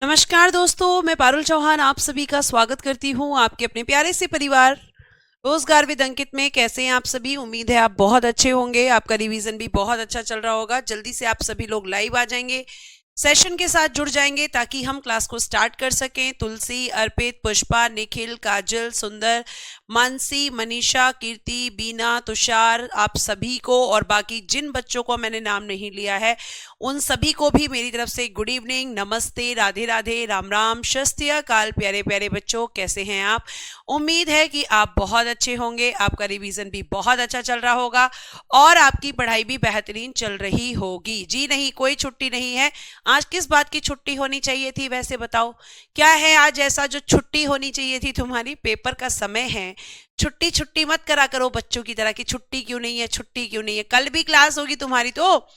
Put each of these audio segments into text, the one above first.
नमस्कार दोस्तों, मैं पारुल चौहान आप सभी का स्वागत करती हूँ आपके अपने प्यारे से परिवार रोजगार विद अंकित में। कैसे हैं आप सभी? उम्मीद है आप बहुत अच्छे होंगे। आपका रिवीजन भी बहुत अच्छा चल रहा होगा। जल्दी से आप सभी लोग लाइव आ जाएंगे, सेशन के साथ जुड़ जाएंगे ताकि हम क्लास को स्टार्ट कर सकें। तुलसी, अर्पित, पुष्पा, निखिल, काजल, सुंदर, मानसी, मनीषा, कीर्ति, बीना, तुषार, आप सभी को और बाकी जिन बच्चों को मैंने नाम नहीं लिया है उन सभी को भी मेरी तरफ से गुड इवनिंग, नमस्ते, राधे राधे, राम राम, शस्त्य काल। प्यारे प्यारे बच्चों, कैसे हैं आप? उम्मीद है कि आप बहुत अच्छे होंगे, आपका रिवीजन भी बहुत अच्छा चल रहा होगा और आपकी पढ़ाई भी बेहतरीन चल रही होगी। जी नहीं, कोई छुट्टी नहीं है। आज किस बात की छुट्टी होनी चाहिए थी वैसे बताओ? क्या है आज ऐसा जो छुट्टी होनी चाहिए थी तुम्हारी? पेपर का समय है। छुट्टी छुट्टी मत करा करो बच्चों की तरह कि छुट्टी क्यों नहीं है, छुट्टी क्यों नहीं है। कल भी क्लास होगी तुम्हारी, तो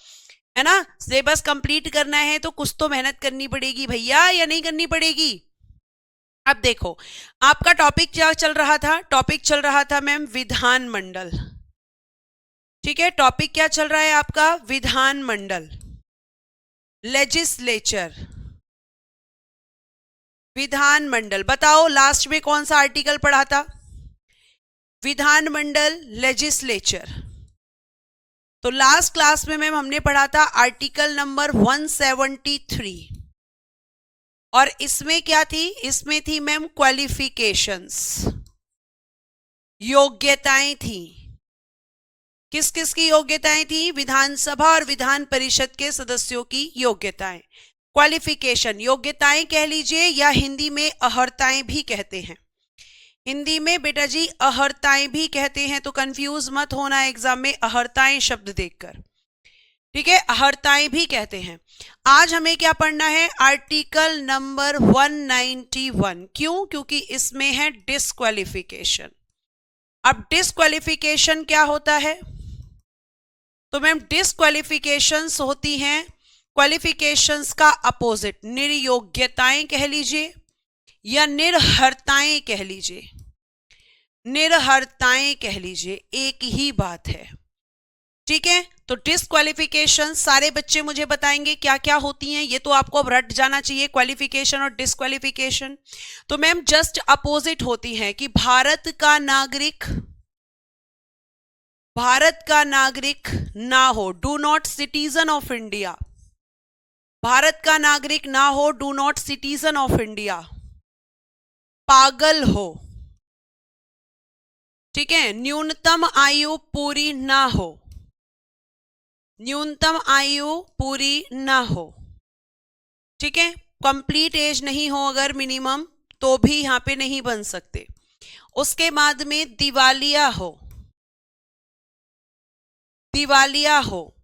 है ना? सिलेबस कंप्लीट करना है तो कुछ तो मेहनत करनी पड़ेगी भैया, या नहीं करनी पड़ेगी? अब देखो, आपका टॉपिक क्या चल रहा था? टॉपिक चल रहा था मैम विधानमंडल। ठीक है, टॉपिक क्या चल रहा है आपका? विधानमंडल, लेजिस्लेचर, विधानमंडल। बताओ लास्ट में कौन सा आर्टिकल पढ़ा था? विधानमंडल, लेजिस्लेचर। तो लास्ट क्लास में मैम हमने पढ़ा था आर्टिकल नंबर 173 और इसमें क्या थी? इसमें थी मैम क्वालिफिकेशंस, योग्यताएं थी। किस किस की योग्यताएं थी? विधानसभा और विधान परिषद के सदस्यों की योग्यताएं। क्वालिफिकेशन, योग्यताएं कह लीजिए या हिंदी में अहर्ताएं भी कहते हैं। हिंदी में बेटा जी अहर्ताएं भी कहते हैं, तो कंफ्यूज मत होना एग्जाम में अहर्ताएं शब्द देखकर। ठीक है, अहर्ताएं भी कहते हैं। आज हमें क्या पढ़ना है? Article number 191। क्यों? क्योंकि इसमें है डिस्क्वालिफिकेशन। अब डिस्क्वालिफिकेशन क्या होता है? तो मैम डिस्क्वालिफिकेशंस होती हैं क्वालिफिकेशंस का अपोजिट। निर्योग्यताएं कह लीजिए या निर्हर्ताएं कह लीजिए, निर्हर्ताएं कह लीजिए, एक ही बात है। ठीक है, तो डिस्क्वालिफिकेशन सारे बच्चे मुझे बताएंगे क्या क्या होती हैं। ये तो आपको अब रट जाना चाहिए, क्वालिफिकेशन और डिस्क्वालिफिकेशन। तो मैम जस्ट अपोजिट होती है कि भारत का नागरिक ना हो, do not citizen of India. Bharat का नागरिक ना हो, do not citizen of India. पागल हो, ठीक है। न्यूनतम आयु पूरी ना हो, न्यूनतम आयु पूरी ना हो, ठीक है। कंप्लीट एज नहीं हो अगर मिनिमम, तो भी यहां पे नहीं बन सकते। उसके बाद में दिवालिया हो, दिवालिया हो,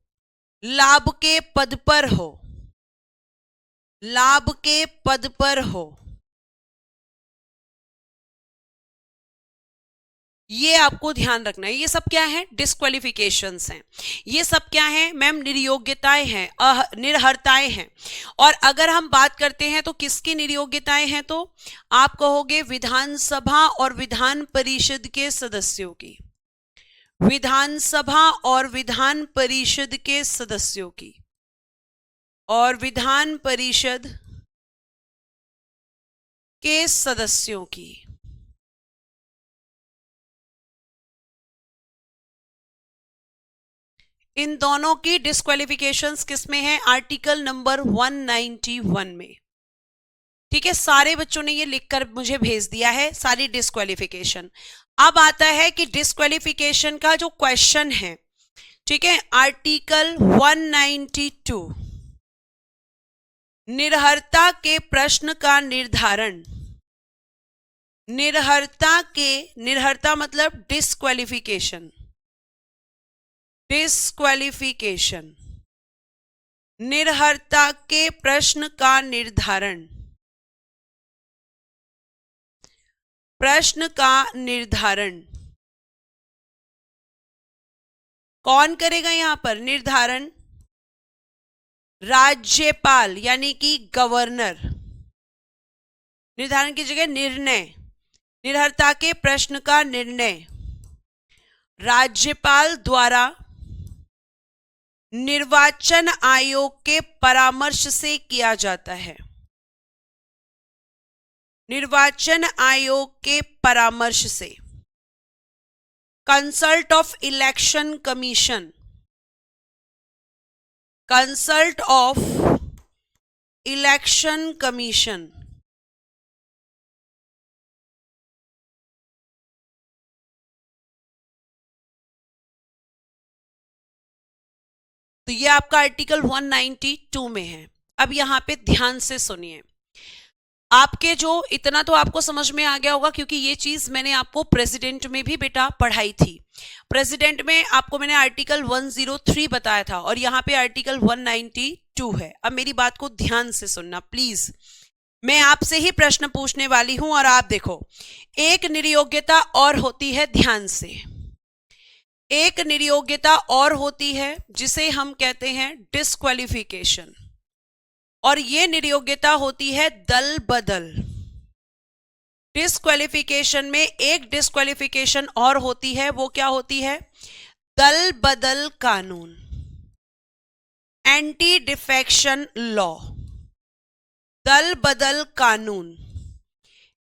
लाभ के पद पर हो, लाभ के पद पर हो, ये आपको ध्यान रखना है। ये सब क्या है? डिस्क्वालिफिकेशंस हैं। ये सब क्या है मैम? निर्योग्यताएं हैं, निर्हर्ताएं हैं। और अगर हम बात करते हैं तो किसकी निर्योग्यताएं हैं? तो आप कहोगे विधानसभा और विधान परिषद के सदस्यों की, विधानसभा और विधान परिषद के सदस्यों की, और विधान परिषद के सदस्यों की। इन दोनों की डिस्क्वालिफिकेशंस किस में है? आर्टिकल नंबर 191 में। ठीक है, सारे बच्चों ने ये लिखकर मुझे भेज दिया है सारी डिस्क्वालिफिकेशन। अब आता है कि डिस्क्वालिफिकेशन का जो क्वेश्चन है, ठीक है, आर्टिकल 192, निर्हरता के प्रश्न का निर्धारण। निर्हरता मतलब डिस्क्वालिफिकेशन, डिस्क्वालिफिकेशन, निर्हरता के प्रश्न का निर्धारण, प्रश्न का निर्धारण कौन करेगा? यहां पर निर्धारण राज्यपाल यानी कि गवर्नर। निर्धारण की जगह निर्णय, निर्हरता के प्रश्न का निर्णय राज्यपाल द्वारा निर्वाचन आयोग के परामर्श से किया जाता है। निर्वाचन आयोग के परामर्श से, consult of election commission, consult of election commission, तो ये आपका आर्टिकल 192 में है। अब यहां पे ध्यान से सुनिए, आपके जो इतना तो आपको समझ में आ गया होगा क्योंकि ये चीज मैंने आपको प्रेसिडेंट में भी बेटा पढ़ाई थी। प्रेसिडेंट में आपको मैंने आर्टिकल 103 बताया था और यहाँ पे आर्टिकल 192 है। अब मेरी बात को ध्यान से सुनना प्लीज, मैं आपसे ही प्रश्न पूछने वाली हूं और आप देखो, एक निरयोग्यता और होती है, ध्यान से, एक निरयोग्यता और होती है जिसे हम कहते हैं डिस्क्वालिफिकेशन, और ये निरयोग्यता होती है दल बदल। डिस्क्वालिफिकेशन में एक डिस्क्वालिफिकेशन और होती है, वो क्या होती है? दल बदल कानून, एंटी डिफेक्शन लॉ, दल बदल कानून,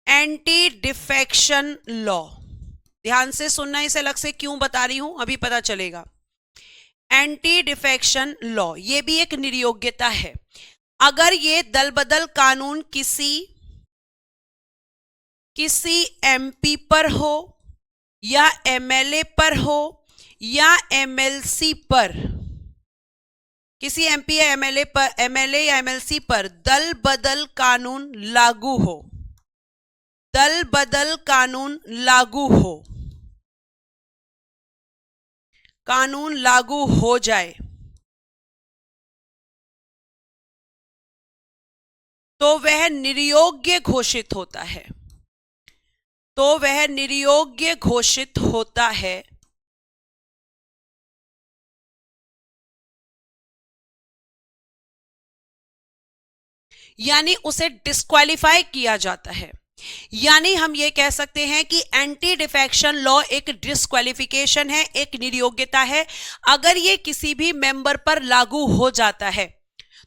एंटी डिफेक्शन लॉ। ध्यान से सुनना, इसे अलग से क्यों बता रही हूं अभी पता चलेगा। एंटी डिफेक्शन लॉ ये भी एक निरयोग्यता है। अगर ये दल बदल कानून किसी एमपी पर हो या एमएलए पर हो या एमएलसी पर, किसी एमपी या एमएलए या एमएलसी पर दल बदल कानून लागू हो, दल बदल कानून लागू हो, कानून लागू हो जाए तो वह निरयोग्य घोषित होता है, तो वह निरयोग्य घोषित होता है। यानी उसे डिस्क्वालीफाई किया जाता है। यानी हम ये कह सकते हैं कि एंटी डिफेक्शन लॉ एक डिस्क्वालिफिकेशन है, एक निरयोग्यता है। अगर ये किसी भी मेंबर पर लागू हो जाता है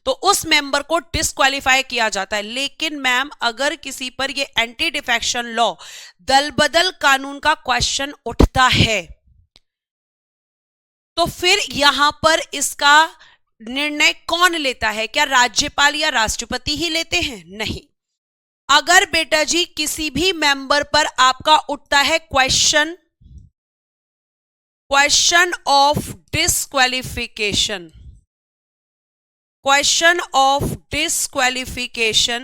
तो उस मेंबर को डिस्क्वालीफाई किया जाता है। लेकिन मैम अगर किसी पर ये एंटी डिफेक्शन लॉ दल बदल कानून का क्वेश्चन उठता है तो फिर यहां पर इसका निर्णय कौन लेता है? क्या राज्यपाल या राष्ट्रपति ही लेते हैं? नहीं। अगर बेटा जी किसी भी मेंबर पर आपका उठता है question of disqualification, question of disqualification,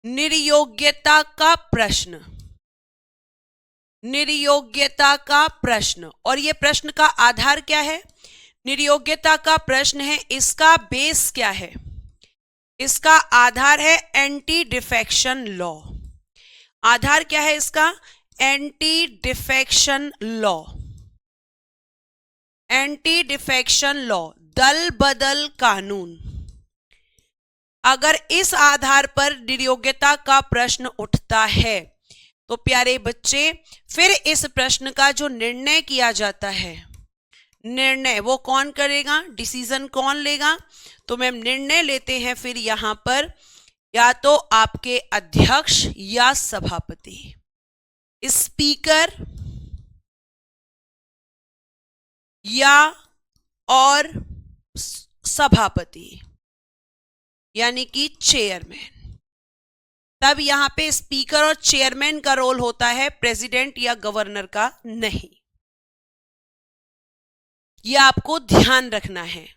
निर्योग्यता का प्रश्न, निर्योग्यता का प्रश्न, और यह प्रश्न का आधार क्या है? निर्योग्यता का प्रश्न है, इसका बेस क्या है? इसका आधार है एंटी डिफेक्शन लॉ। आधार क्या है इसका? Anti defection law, anti defection law, दल बदल कानून। अगर इस आधार पर निर्योग्यता का प्रश्न उठता है तो प्यारे बच्चे फिर इस प्रश्न का जो निर्णय किया जाता है, निर्णय वो कौन करेगा? डिसीजन कौन लेगा? तो मैम निर्णय लेते हैं फिर यहां पर या तो आपके अध्यक्ष या सभापति, स्पीकर या और सभापति यानी कि चेयरमैन। तब यहां पे स्पीकर और चेयरमैन का रोल होता है, प्रेसिडेंट या गवर्नर का नहीं। यह आपको ध्यान रखना है।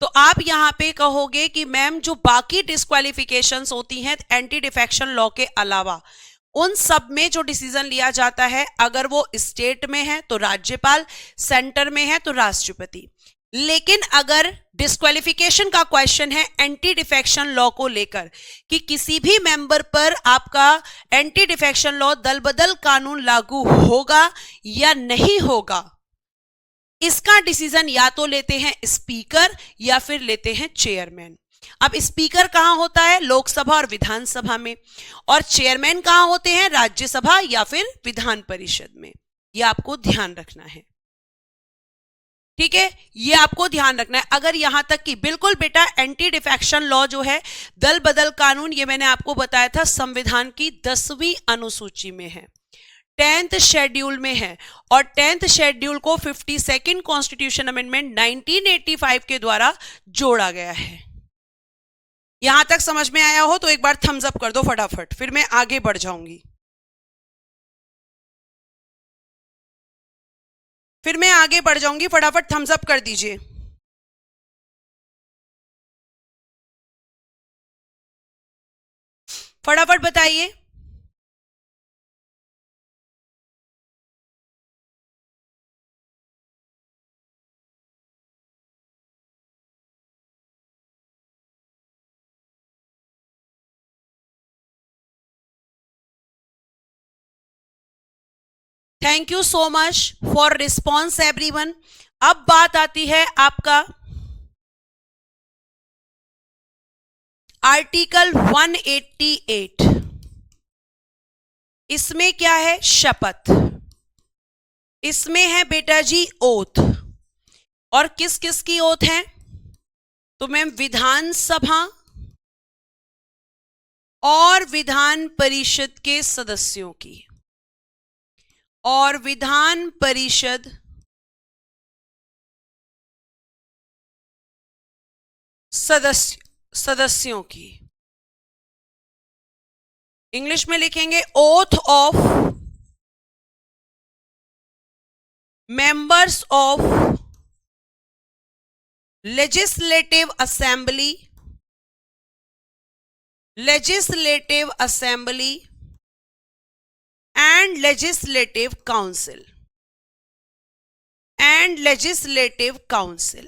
तो आप यहां पे कहोगे कि मैम जो बाकी डिस्क्वालिफिकेशंस होती हैं एंटी डिफेक्शन लॉ के अलावा, उन सब में जो डिसीजन लिया जाता है अगर वो स्टेट में है तो राज्यपाल, सेंटर में है तो राष्ट्रपति। लेकिन अगर डिस्क्वालिफिकेशन का क्वेश्चन है एंटी डिफेक्शन लॉ को लेकर कि किसी भी मेंबर पर आपका एंटी डिफेक्शन लॉ दल बदल कानून लागू होगा या नहीं होगा, इसका डिसीजन या तो लेते हैं स्पीकर या फिर लेते हैं चेयरमैन। अब स्पीकर कहां होता है? लोकसभा और विधानसभा में, और चेयरमैन कहां होते हैं? राज्यसभा या फिर विधान परिषद में। यह आपको ध्यान रखना है। ठीक है, ये आपको ध्यान रखना है। अगर यहां तक कि बिल्कुल बेटा एंटी डिफेक्शन लॉ जो है, दल बदल कानून, ये मैंने आपको बताया था संविधान की 10वीं अनुसूची में है, 10th शेड्यूल में है, और 10th शेड्यूल को 52nd कॉन्स्टिट्यूशन अमेंडमेंट 1985 के द्वारा जोड़ा गया है। यहां तक समझ में आया हो तो एक बार थम्स अप कर दो फटाफट, फिर मैं आगे बढ़ जाऊंगी। फटाफट थम्स अप कर दीजिए। फटाफट बताइए। Thank you so much for response everyone. अब बात आती है आपका आर्टिकल 188। इसमें क्या है? शपथ। इसमें है बेटा जी ओथ। और किस किस की ओथ है? तो मैम विधानसभा और विधान परिषद के सदस्यों की, और विधान परिषद सदस्यों की। इंग्लिश में लिखेंगे oath of members of legislative assembly and legislative council.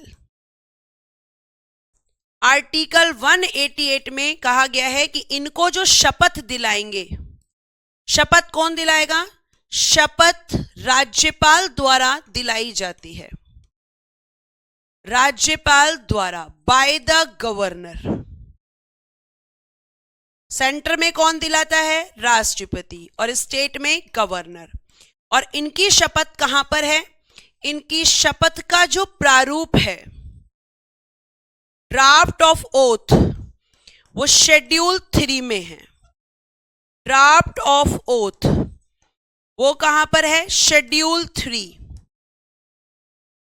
Article 188 में कहा गया है कि इनको जो शपथ दिलाएंगे, शपथ कौन दिलाएगा? शपथ राज्यपाल द्वारा दिलाई जाती है, राज्यपाल द्वारा, बाय द गवर्नर। सेंटर में कौन दिलाता है? राष्ट्रपति, और स्टेट में गवर्नर। और इनकी शपथ कहां पर है? इनकी शपथ का जो प्रारूप है, ड्राफ्ट ऑफ ओथ, वो शेड्यूल 3 में है। ड्राफ्ट ऑफ ओथ वो कहां पर है? शेड्यूल 3,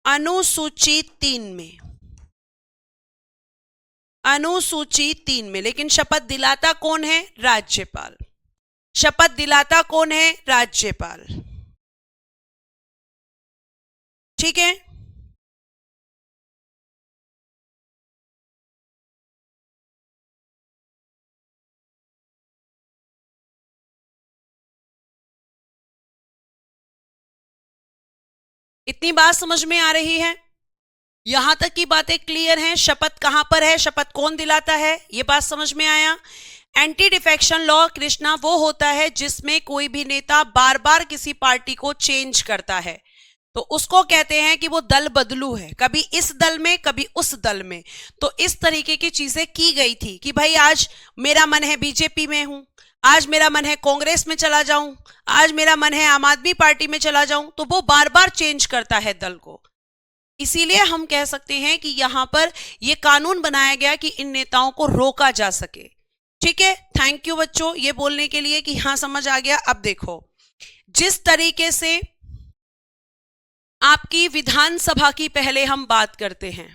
अनुसूची 3 में, अनुसूची 3 में। लेकिन शपथ दिलाता कौन है? राज्यपाल। शपथ दिलाता कौन है? राज्यपाल। ठीक है, इतनी बात समझ में आ रही है? यहां तक की बातें क्लियर हैं? शपथ कहां पर है, शपथ कौन दिलाता है, ये बात समझ में आया? एंटी डिफेक्शन लॉ कृष्णा वो होता है जिसमें कोई भी नेता बार बार किसी पार्टी को चेंज करता है, तो उसको कहते हैं कि वो दल बदलू है, कभी इस दल में कभी उस दल में। तो इस तरीके की चीजें की गई थी कि भाई आज मेरा मन है बीजेपी में हूं, आज मेरा मन है कांग्रेस में चला जाऊं, आज मेरा मन है आम आदमी पार्टी में चला जाऊं, तो वो बार बार चेंज करता है दल को। इसीलिए हम कह सकते हैं कि यहां पर यह कानून बनाया गया कि इन नेताओं को रोका जा सके। ठीक है, थैंक यू बच्चों ये बोलने के लिए कि हाँ समझ आ गया। अब देखो, जिस तरीके से आपकी विधानसभा की पहले हम बात करते हैं,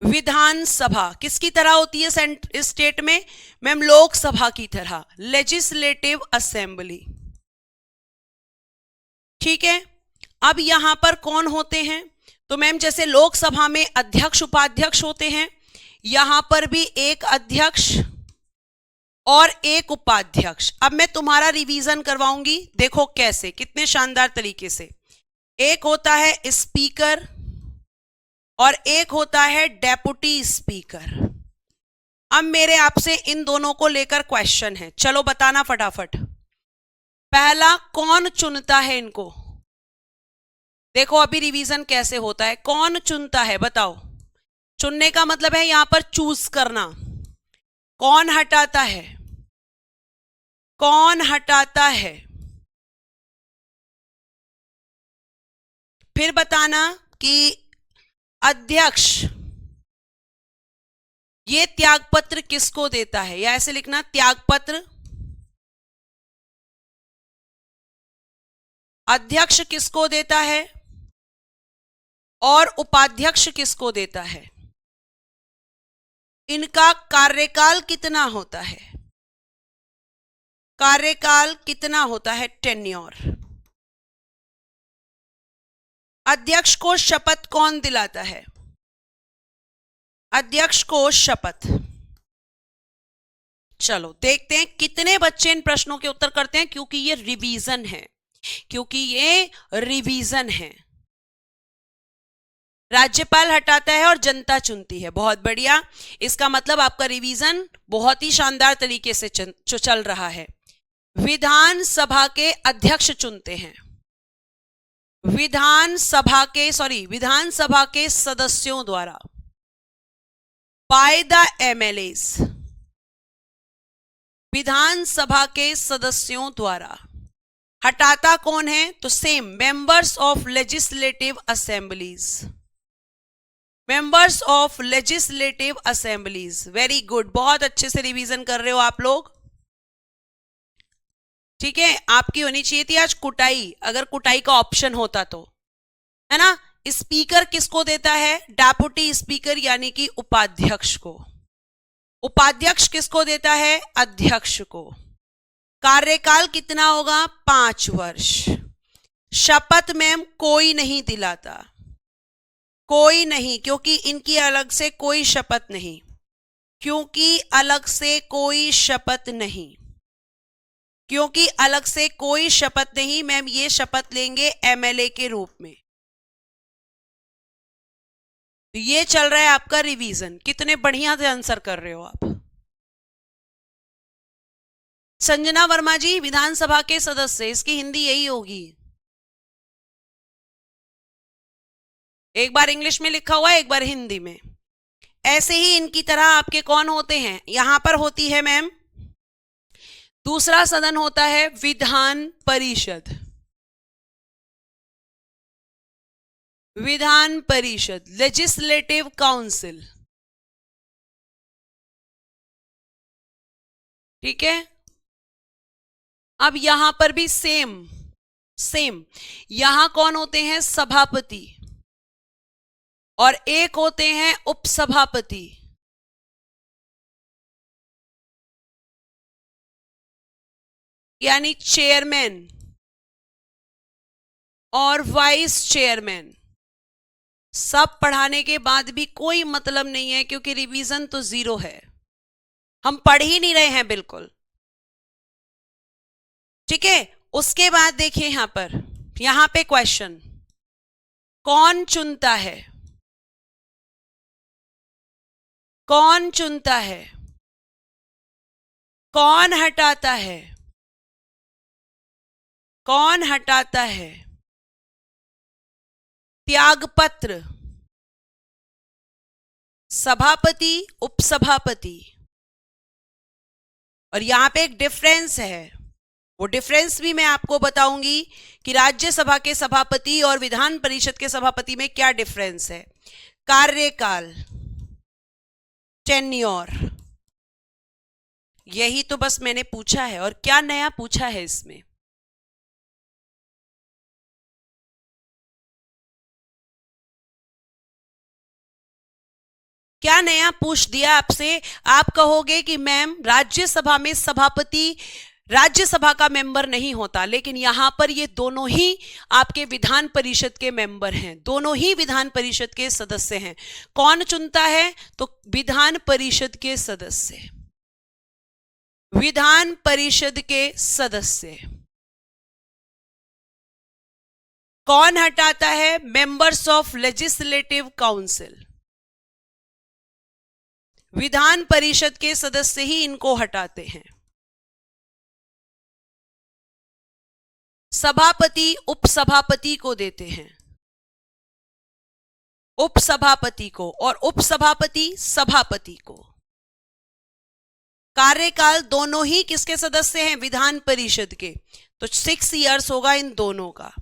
विधानसभा किसकी तरह होती है स्टेट में? मैम लोकसभा की तरह, लेजिस्लेटिव असेंबली। ठीक है, अब यहां पर कौन होते हैं? तो मैम जैसे लोकसभा में अध्यक्ष उपाध्यक्ष होते हैं, यहां पर भी एक अध्यक्ष और एक उपाध्यक्ष। अब मैं तुम्हारा रिवीजन करवाऊंगी, देखो कैसे, कितने शानदार तरीके से। एक होता है स्पीकर और एक होता है डेप्यूटी स्पीकर। अब मेरे आपसे इन दोनों को लेकर क्वेश्चन है, चलो बताना फटाफट। पहला, कौन चुनता है इनको? देखो अभी रिवीजन कैसे होता है, कौन चुनता है बताओ? चुनने का मतलब है यहां पर चूज करना। कौन हटाता है? कौन हटाता है? फिर बताना कि अध्यक्ष ये त्यागपत्र किसको देता है, या ऐसे लिखना त्यागपत्र अध्यक्ष किसको देता है और उपाध्यक्ष किसको देता है, इनका कार्यकाल कितना होता है, कार्यकाल कितना होता है, टेन्योर। अध्यक्ष को शपथ कौन दिलाता है, अध्यक्ष को शपथ। चलो देखते हैं कितने बच्चे इन प्रश्नों के उत्तर करते हैं, क्योंकि ये रिवीजन है, क्योंकि ये रिवीजन है। राज्यपाल हटाता है और जनता चुनती है, बहुत बढ़िया। इसका मतलब आपका रिवीजन बहुत ही शानदार तरीके से चल रहा है। विधानसभा के अध्यक्ष चुनते हैं, विधानसभा के सदस्यों द्वारा, बाय द एमएलएस, विधानसभा के सदस्यों द्वारा। हटाता कौन है, तो same members of legislative assemblies, members of legislative assemblies. Very good, बहुत अच्छे से रिवीजन कर रहे हो आप लोग। ठीक है, आपकी होनी चाहिए थी आज कुटाई, अगर कुटाई का ऑप्शन होता तो, है ना। स्पीकर किसको देता है, डेप्यूटी स्पीकर यानी कि उपाध्यक्ष को। उपाध्यक्ष किसको देता है, अध्यक्ष को। कार्यकाल कितना होगा, 5 वर्ष। शपथ मैम कोई नहीं दिलाता, कोई नहीं, क्योंकि इनकी अलग से कोई शपथ नहीं, क्योंकि अलग से कोई शपथ नहीं, क्योंकि अलग से कोई शपथ नहीं। मैम ये शपथ लेंगे एमएलए के रूप में। तो ये चल रहा है आपका रिवीजन। कितने बढ़िया से आंसर कर रहे हो आप। संजना वर्मा जी, विधानसभा के सदस्य, इसकी हिंदी यही होगी। एक बार इंग्लिश में लिखा हुआ है, एक बार हिंदी में। ऐसे ही इनकी तरह आपके कौन होते हैं, यहां पर होती है मैम, दूसरा सदन होता है विधान परिषद, विधान परिषद, लेजिस्लेटिव काउंसिल। ठीक है, अब यहां पर भी सेम यहां कौन होते हैं, सभापति, और एक होते हैं उपसभापति। यानी चेयरमैन और वाइस चेयरमैन। सब पढ़ाने के बाद भी कोई मतलब नहीं है, क्योंकि रिवीजन तो 0 है, हम पढ़ ही नहीं रहे हैं बिल्कुल। ठीक है, उसके बाद देखिए यहां पे क्वेश्चन, कौन चुनता है, कौन चुनता है, कौन हटाता है, कौन हटाता है, त्यागपत्र, सभापति, उपसभापति। और यहां पे एक डिफरेंस है, वो डिफरेंस भी मैं आपको बताऊंगी कि राज्यसभा के सभापति और विधान परिषद के सभापति में क्या डिफरेंस है। कार्यकाल, टेन्योर, यही तो बस मैंने पूछा है। और क्या नया पूछा है इसमें, क्या नया पूछ दिया आपसे। आप कहोगे कि मैम राज्यसभा में सभापति राज्यसभा का मेंबर नहीं होता, लेकिन यहां पर ये दोनों ही आपके विधान परिषद के मेंबर हैं, दोनों ही विधान परिषद के सदस्य हैं। कौन चुनता है, तो विधान परिषद के सदस्य, विधान परिषद के सदस्य। कौन हटाता है, members of legislative council, Vidhan Parishad के सदस्य ही इनको हटाते हैं। सभापति उपसभापति को देते हैं, उपसभापति को, और उपसभापति सभापति को। कार्यकाल दोनों ही किसके सदस्य हैं, विधान परिषद के, तो 6 इयर्स होगा इन दोनों का।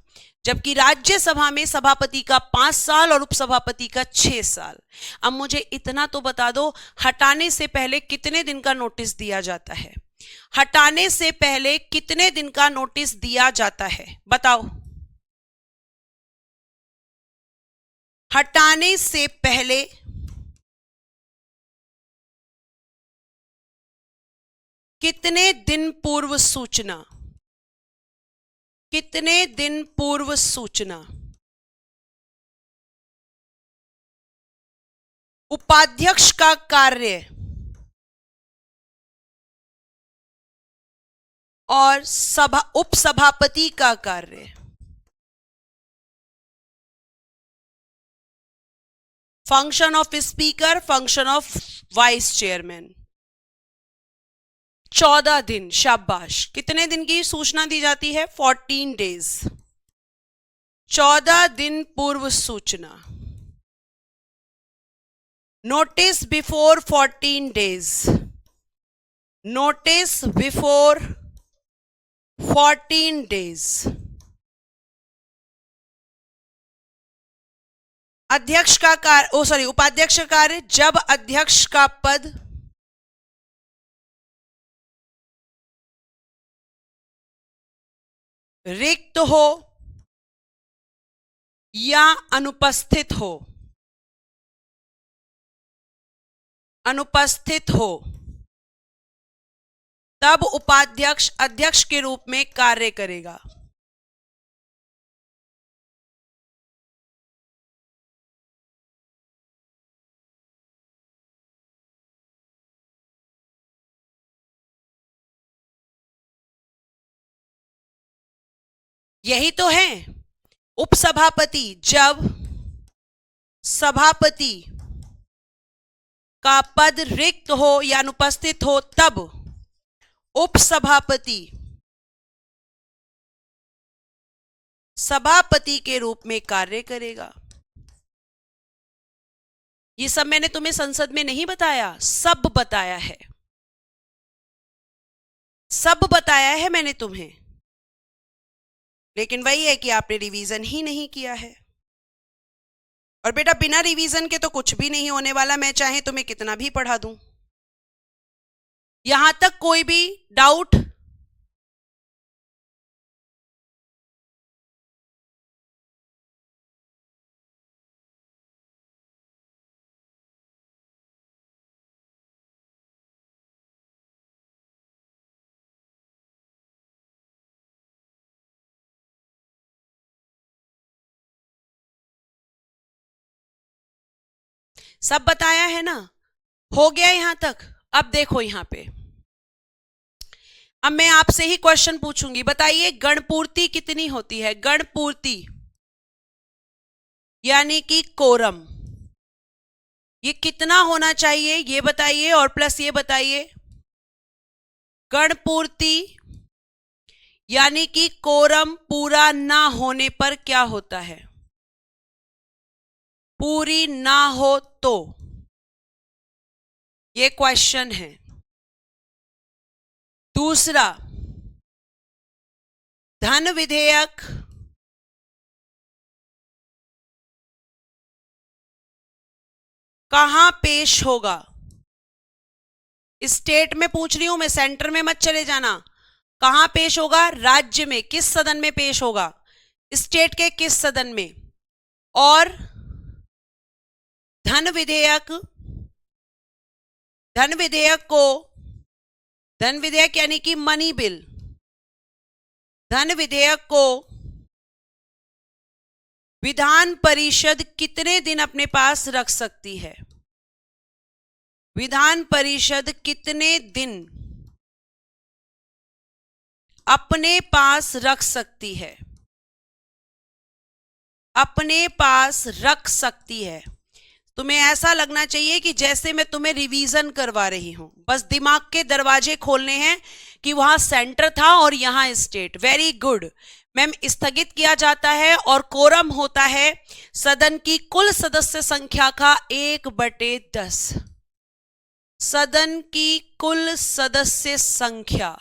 जबकि राज्यसभा में सभापति का 5 साल और उपसभापति का 6 साल। अब मुझे इतना तो बता दो, हटाने से पहले कितने दिन का नोटिस दिया जाता है? हटाने से पहले कितने दिन का नोटिस दिया जाता है? बताओ। हटाने से पहले कितने दिन पूर्व सूचना? कितने दिन पूर्व सूचना? उपाध्यक्ष का कार्य और उपसभापति का कार्य। Function of speaker, function of vice chairman. 14 दिन। शाबाश। कितने दिन की सूचना दी जाती है? 14 डेज। 14 दिन पूर्व सूचना। Notice before 14 days. Notice before 14 days. अध्यक्ष का कार्य, उपाध्यक्ष का कार्य, जब अध्यक्ष का पद रिक्त हो या अनुपस्थित हो। अनुपस्थित हो तब उपाध्यक्ष अध्यक्ष के रूप में कार्य करेगा। यही तो है। उपसभापति, जब सभापति का पद रिक्त हो या अनुपस्थित हो तब उपसभापति सभापति के रूप में कार्य करेगा। ये सब मैंने तुम्हें संसद में नहीं बताया, सब बताया है। सब बताया है मैंने तुम्हें, लेकिन वही है कि आपने रिवीजन ही नहीं किया है। और बेटा बिना रिवीजन के तो कुछ भी नहीं होने वाला, मैं चाहे तुम्हें कितना भी पढ़ा दूं। यहां तक कोई भी डाउट? सब बताया है ना? हो गया यहां तक? अब देखो यहां पे, अब मैं आपसे ही क्वेश्चन पूछूंगी। बताइए गणपूर्ति कितनी होती है? गणपूर्ति यानी कि कोरम, ये कितना होना चाहिए ये बताइए, और प्लस ये बताइए गणपूर्ति यानी कि कोरम पूरा ना होने पर क्या होता है? पूरी ना हो तो, ये क्वेश्चन है। दूसरा, धन विधेयक कहां पेश होगा? स्टेट में पूछ रही हूं मैं, सेंटर में मत चले जाना। कहां पेश होगा? राज्य में। किस सदन में पेश होगा? स्टेट के किस सदन में? और धन विधेयक यानी कि मनी बिल, धन विधेयक को विधान परिषद कितने दिन अपने पास रख सकती है? विधान परिषद कितने दिन अपने पास रख सकती है? अपने पास रख सकती है। तुम्हें ऐसा लगना चाहिए कि जैसे मैं तुम्हें रिवीजन करवा रही हूं, बस दिमाग के दरवाजे खोलने हैं कि वहां सेंटर था और यहां स्टेट। Very good ma'am. स्थगित किया जाता है और कोरम होता है सदन की कुल सदस्य संख्या का 1/10। सदन की कुल सदस्य संख्या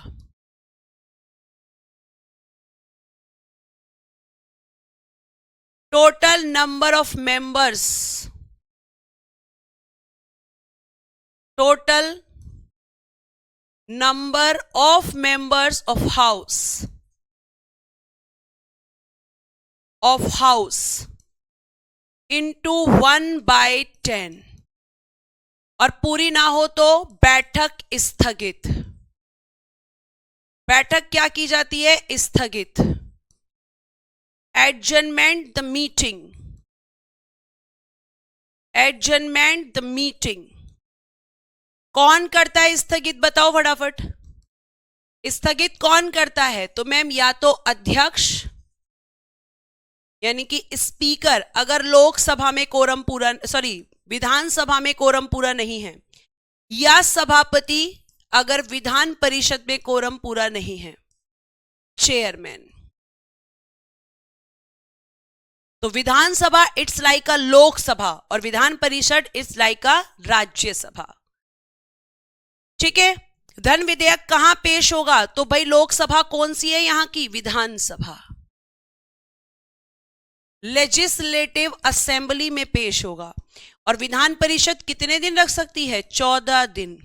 total number of members, total number of members of house into 1/10, और पूरी ना हो तो बैठक स्थगित। बैठक क्या की जाती है? स्थगित। Adjournment the meeting, adjournment the meeting. कौन करता है स्थगित? बताओ फटाफट। स्थगित कौन करता है? तो मैम या तो अध्यक्ष यानी कि स्पीकर, अगर लोकसभा में कोरम पूरा, विधानसभा में कोरम पूरा नहीं है, या सभापति अगर विधान परिषद में कोरम पूरा नहीं है, चेयरमैन। तो विधानसभा इट्स लाइक अ लोकसभा और विधान परिषद इट्स लाइक अ राज्यसभा। ठीक है। धन विधेयक कहां पेश होगा? तो भाई लोकसभा कौन सी है यहां की? विधानसभा। लेजिस्लेटिव असेंबली में पेश होगा। और विधान परिषद कितने दिन रख सकती है? 14 दिन,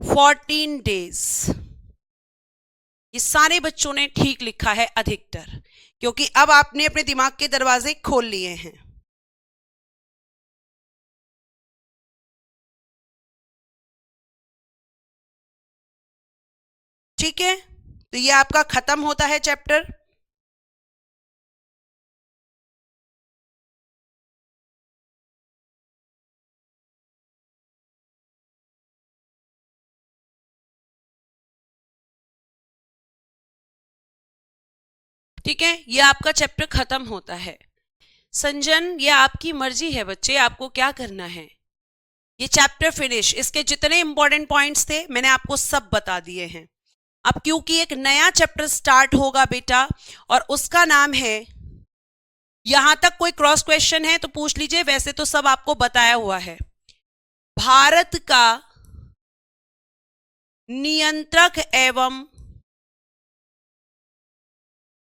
14 डेज। ये सारे बच्चों ने ठीक लिखा है अधिकतर, क्योंकि अब आपने अपने दिमाग के दरवाजे खोल लिए हैं। ठीक है, तो ये आपका खत्म होता है चैप्टर। ठीक है, ये आपका चैप्टर खत्म होता है। संजन, ये आपकी मर्जी है बच्चे, आपको क्या करना है। ये चैप्टर फिनिश। इसके जितने इंपॉर्टेंट पॉइंट्स थे मैंने आपको सब बता दिए हैं। अब क्योंकि एक नया चैप्टर स्टार्ट होगा बेटा, और उसका नाम है, यहां तक कोई क्रॉस क्वेश्चन है तो पूछ लीजिए, वैसे तो सब आपको बताया हुआ है। भारत का नियंत्रक एवं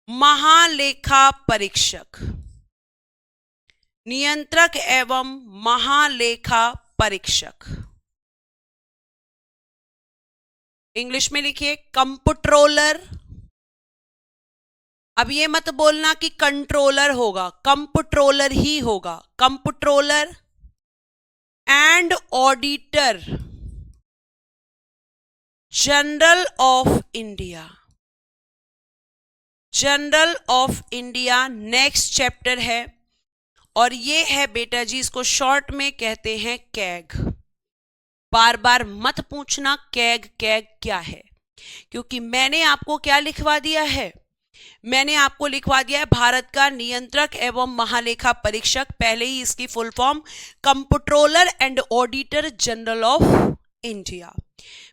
महालेखा परीक्षक, नियंत्रक एवं महालेखा परीक्षक, इंग्लिश में लिखिए कंप्ट्रोलर। अब ये मत बोलना कि कंट्रोलर होगा, कंप्ट्रोलर ही होगा। Comptroller and auditor general of India, general of India next chapter है। और ये है बेटा जी, इसको शॉर्ट में कहते हैं कैग। बार बार मत पूछना कैग कैग क्या है, क्योंकि मैंने आपको क्या लिखवा दिया है? मैंने आपको लिखवा दिया है भारत का नियंत्रक एवं महालेखा परीक्षक, पहले ही इसकी full form comptroller and auditor general of India.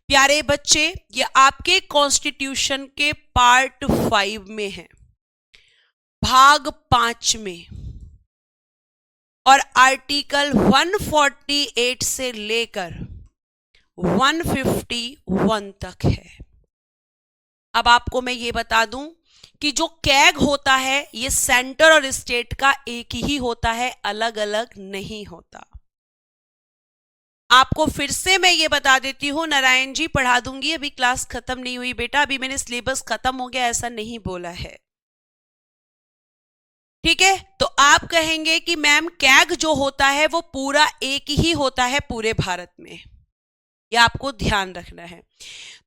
प्यारे बच्चे, ये आपके कॉन्स्टिट्यूशन के पार्ट 5 में है, भाग 5 में, और आर्टिकल 148 से लेकर 151 तक है। अब आपको मैं ये बता दूं कि जो कैग होता है ये सेंटर और स्टेट का एक ही होता है, अलग अलग नहीं होता। आपको फिर से मैं ये बता देती हूं, नारायण जी पढ़ा दूंगी, अभी क्लास खत्म नहीं हुई बेटा, अभी मैंने सिलेबस खत्म हो गया ऐसा नहीं बोला है। ठीक है, तो आप कहेंगे कि मैम कैग जो होता है वो पूरा एक ही होता है पूरे भारत में, ये आपको ध्यान रखना है।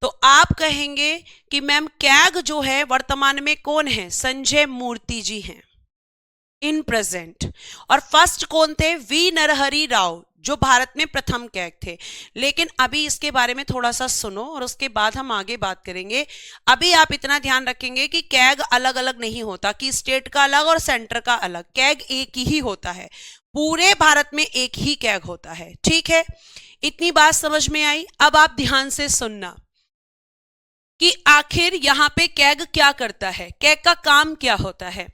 तो आप कहेंगे कि मैम कैग जो है वर्तमान में कौन है? संजय मूर्ति जी हैं इन प्रेजेंट। और फर्स्ट कौन थे? वी नरहरि राव, जो भारत में प्रथम कैग थे। लेकिन अभी इसके बारे में थोड़ा सा सुनो और उसके बाद हम आगे बात करेंगे। अभी आप इतना ध्यान रखेंगे कि कैग अलग अलग नहीं होता, कि स्टेट का अलग और सेंटर का अलग, कैग एक ही होता है, पूरे भारत में एक ही कैग होता है। ठीक है, इतनी बात समझ में आई। अब आप ध्यान से सुनना कि आखिर यहां पे कैग क्या करता है, कैग का काम क्या होता है।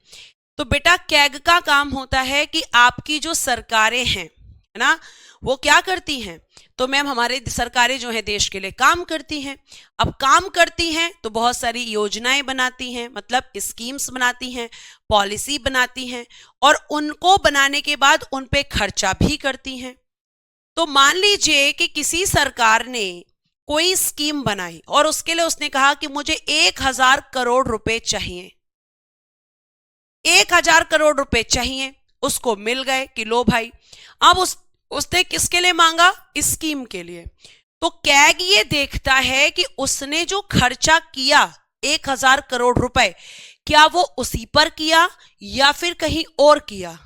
तो बेटा कैग का काम होता है कि आपकी जो सरकारें हैं, है ना, वो क्या करती हैं? तो मैम हमारे सरकारें जो है देश के लिए काम करती हैं। अब काम करती हैं तो बहुत सारी योजनाएं बनाती हैं, मतलब स्कीम्स बनाती हैं, पॉलिसी बनाती हैं, और उनको बनाने के बाद उन पे खर्चा भी करती हैं। तो मान लीजिए कि किसी सरकार ने कोई स्कीम बनाई और उसके लिए उसने कहा कि मुझे 1,000 करोड़ रुपए चाहिए, 1,000 करोड़ रुपए चाहिए, उसको मिल गए कि लो भाई। अब उसने किसके लिए मांगा? स्कीम के लिए। तो कैग ये देखता है कि उसने जो खर्चा किया 1,000 करोड़ रुपए, क्या वो उसी पर किया या फिर कहीं और किया,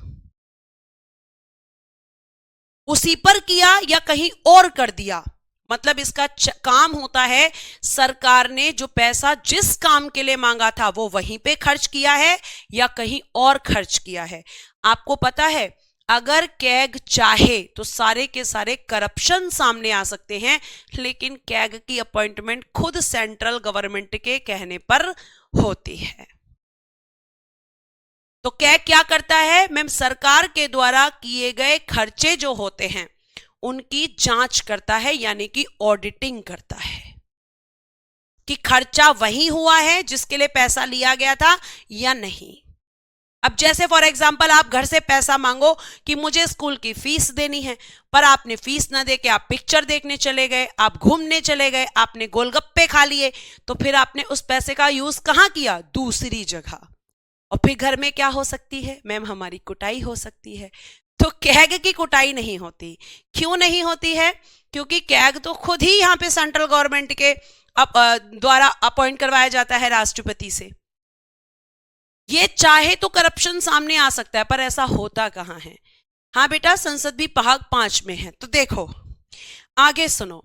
उसी पर किया या कहीं और कर दिया। मतलब इसका काम होता है सरकार ने जो पैसा जिस काम के लिए मांगा था वो वहीं पे खर्च किया है या कहीं और खर्च किया है। आपको पता है अगर कैग चाहे तो सारे के सारे करप्शन सामने आ सकते हैं, लेकिन कैग की अपॉइंटमेंट खुद सेंट्रल गवर्नमेंट के कहने पर होती है। तो कैग क्या करता है मैम? सरकार के द्वारा किए गए खर्चे जो होते हैं उनकी जांच करता है, यानी कि ऑडिटिंग करता है कि खर्चा वही हुआ है जिसके लिए पैसा लिया गया था या नहीं। अब जैसे फॉर एग्जांपल आप घर से पैसा मांगो कि मुझे स्कूल की फीस देनी है, पर आपने फीस ना दे के आप पिक्चर देखने चले गए, आप घूमने चले गए, आपने गोलगप्पे खा लिए, तो फिर आपने उस पैसे का यूज कहां किया? दूसरी जगह। और फिर घर में क्या हो सकती है मैम? हमारी कुटाई हो सकती है। तो कैग की कुटाई नहीं होती। क्यों नहीं होती है? क्योंकि कैग तो खुद ही यहां पे सेंट्रल गवर्नमेंट के द्वारा अपॉइंट करवाया जाता है राष्ट्रपति से। ये चाहे तो करप्शन सामने आ सकता है, पर ऐसा होता कहां है। हाँ बेटा, संसद भी भाग 5 में है। तो देखो आगे सुनो।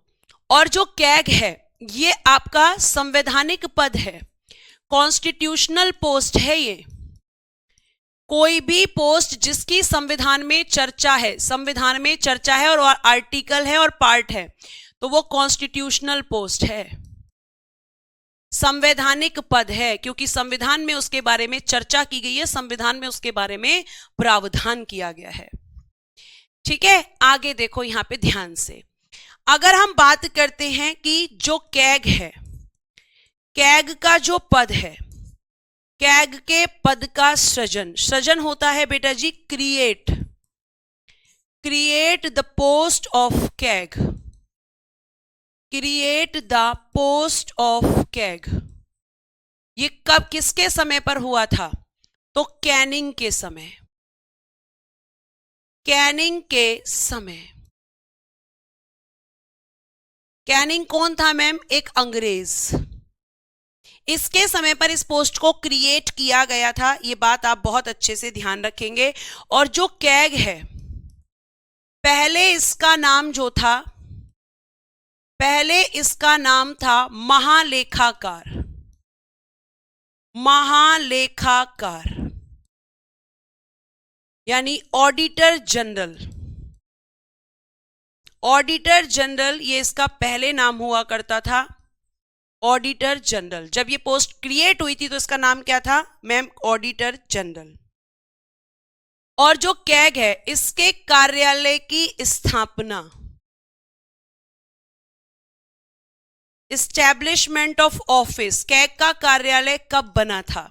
और जो कैग है ये आपका संवैधानिक पद है, कॉन्स्टिट्यूशनल पोस्ट है। ये कोई भी पोस्ट जिसकी संविधान में चर्चा है, संविधान में चर्चा है और आर्टिकल है और पार्ट है, तो वो कॉन्स्टिट्यूशनल पोस्ट है, संवैधानिक पद है, क्योंकि संविधान में उसके बारे में चर्चा की गई है, संविधान में उसके बारे में प्रावधान किया गया है। ठीक है, आगे देखो यहां पे ध्यान से। अगर हम बात करते हैं कि जो कैग है, कैग का जो पद है, कैग के पद का सृजन होता है बेटा जी create the post of CAG, create the post of CAG. ये कब किसके समय पर हुआ था? तो कैनिंग के समय, कैनिंग के समय। कैनिंग कौन था मैम? एक अंग्रेज। इसके समय पर इस पोस्ट को क्रिएट किया गया था, ये बात आप बहुत अच्छे से ध्यान रखेंगे। और जो कैग है, पहले इसका नाम जो था, पहले इसका नाम था महालेखाकार, महालेखाकार यानी ऑडिटर जनरल। ऑडिटर जनरल ये इसका पहले नाम हुआ करता था, ऑडिटर जनरल। जब ये पोस्ट क्रिएट हुई थी तो इसका नाम क्या था मैम? Auditor general. और जो कैग है इसके कार्यालय की स्थापना, एस्टैब्लिशमेंट ऑफ ऑफिस, कैग का कार्यालय कब बना था?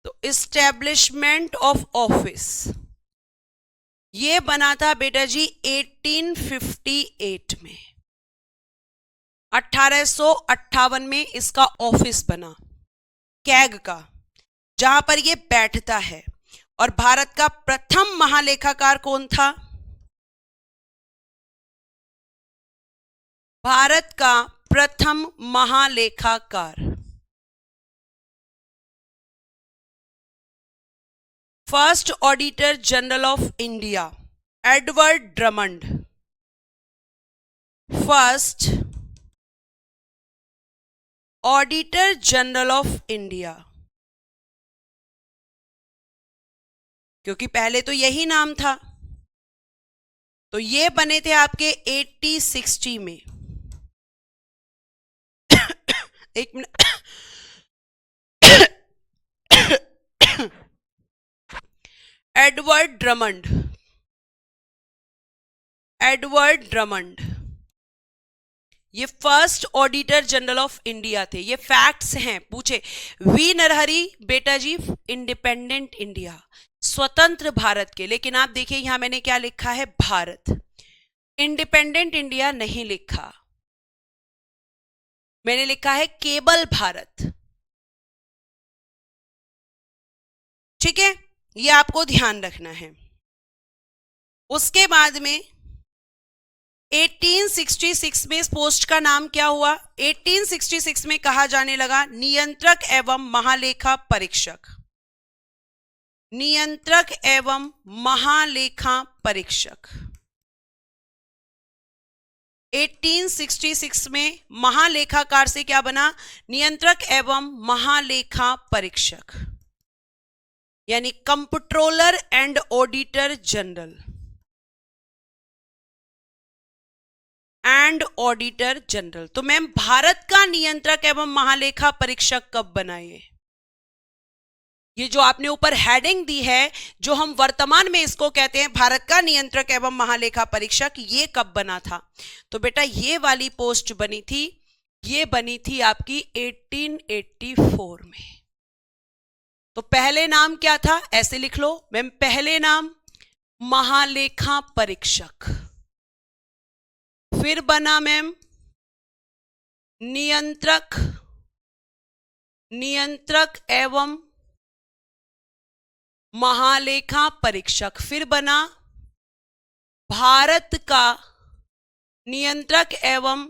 तो एस्टैब्लिशमेंट ऑफ ऑफिस ये बना था बेटा जी 1858 में, 1858 में इसका ऑफिस बना कैग का, जहां पर ये बैठता है। और भारत का प्रथम महालेखाकार कौन था? भारत का प्रथम महालेखाकार first auditor general of India Edward Drummond, first auditor general of India. क्योंकि पहले तो यही नाम था, तो ये बने थे आपके 1860 में। एक minute, Edward Drummond, Edward Drummond, ये first auditor general of India थे। ये फैक्ट्स हैं, पूछे। वी नरहरि बेटा जी इंडिपेंडेंट इंडिया, स्वतंत्र भारत के, लेकिन आप देखिए यहां मैंने क्या लिखा है, भारत। इंडिपेंडेंट इंडिया नहीं लिखा, मैंने लिखा है केवल भारत। ठीक है, ये आपको ध्यान रखना है। उसके बाद में 1866 में इस पोस्ट का नाम क्या हुआ? 1866 में कहा जाने लगा नियंत्रक एवं महालेखा परीक्षक। नियंत्रक एवं महालेखा परीक्षक 1866 में महालेखाकार से क्या बना? नियंत्रक एवं महालेखा परीक्षक, यानी comptroller and auditor general. And auditor general. तो मैम भारत का नियंत्रक एवं महालेखा परीक्षक कब बना? ये जो आपने ऊपर हेडिंग दी है, जो हम वर्तमान में इसको कहते हैं भारत का नियंत्रक एवं महालेखा परीक्षक, ये कब बना था? तो बेटा ये वाली पोस्ट बनी थी, ये बनी थी आपकी 1884 में। तो पहले नाम क्या था? ऐसे लिख लो मैम, पहले नाम महालेखा परीक्षक, फिर बना मैम नियंत्रक एवं महालेखा परीक्षक, फिर बना भारत का नियंत्रक एवं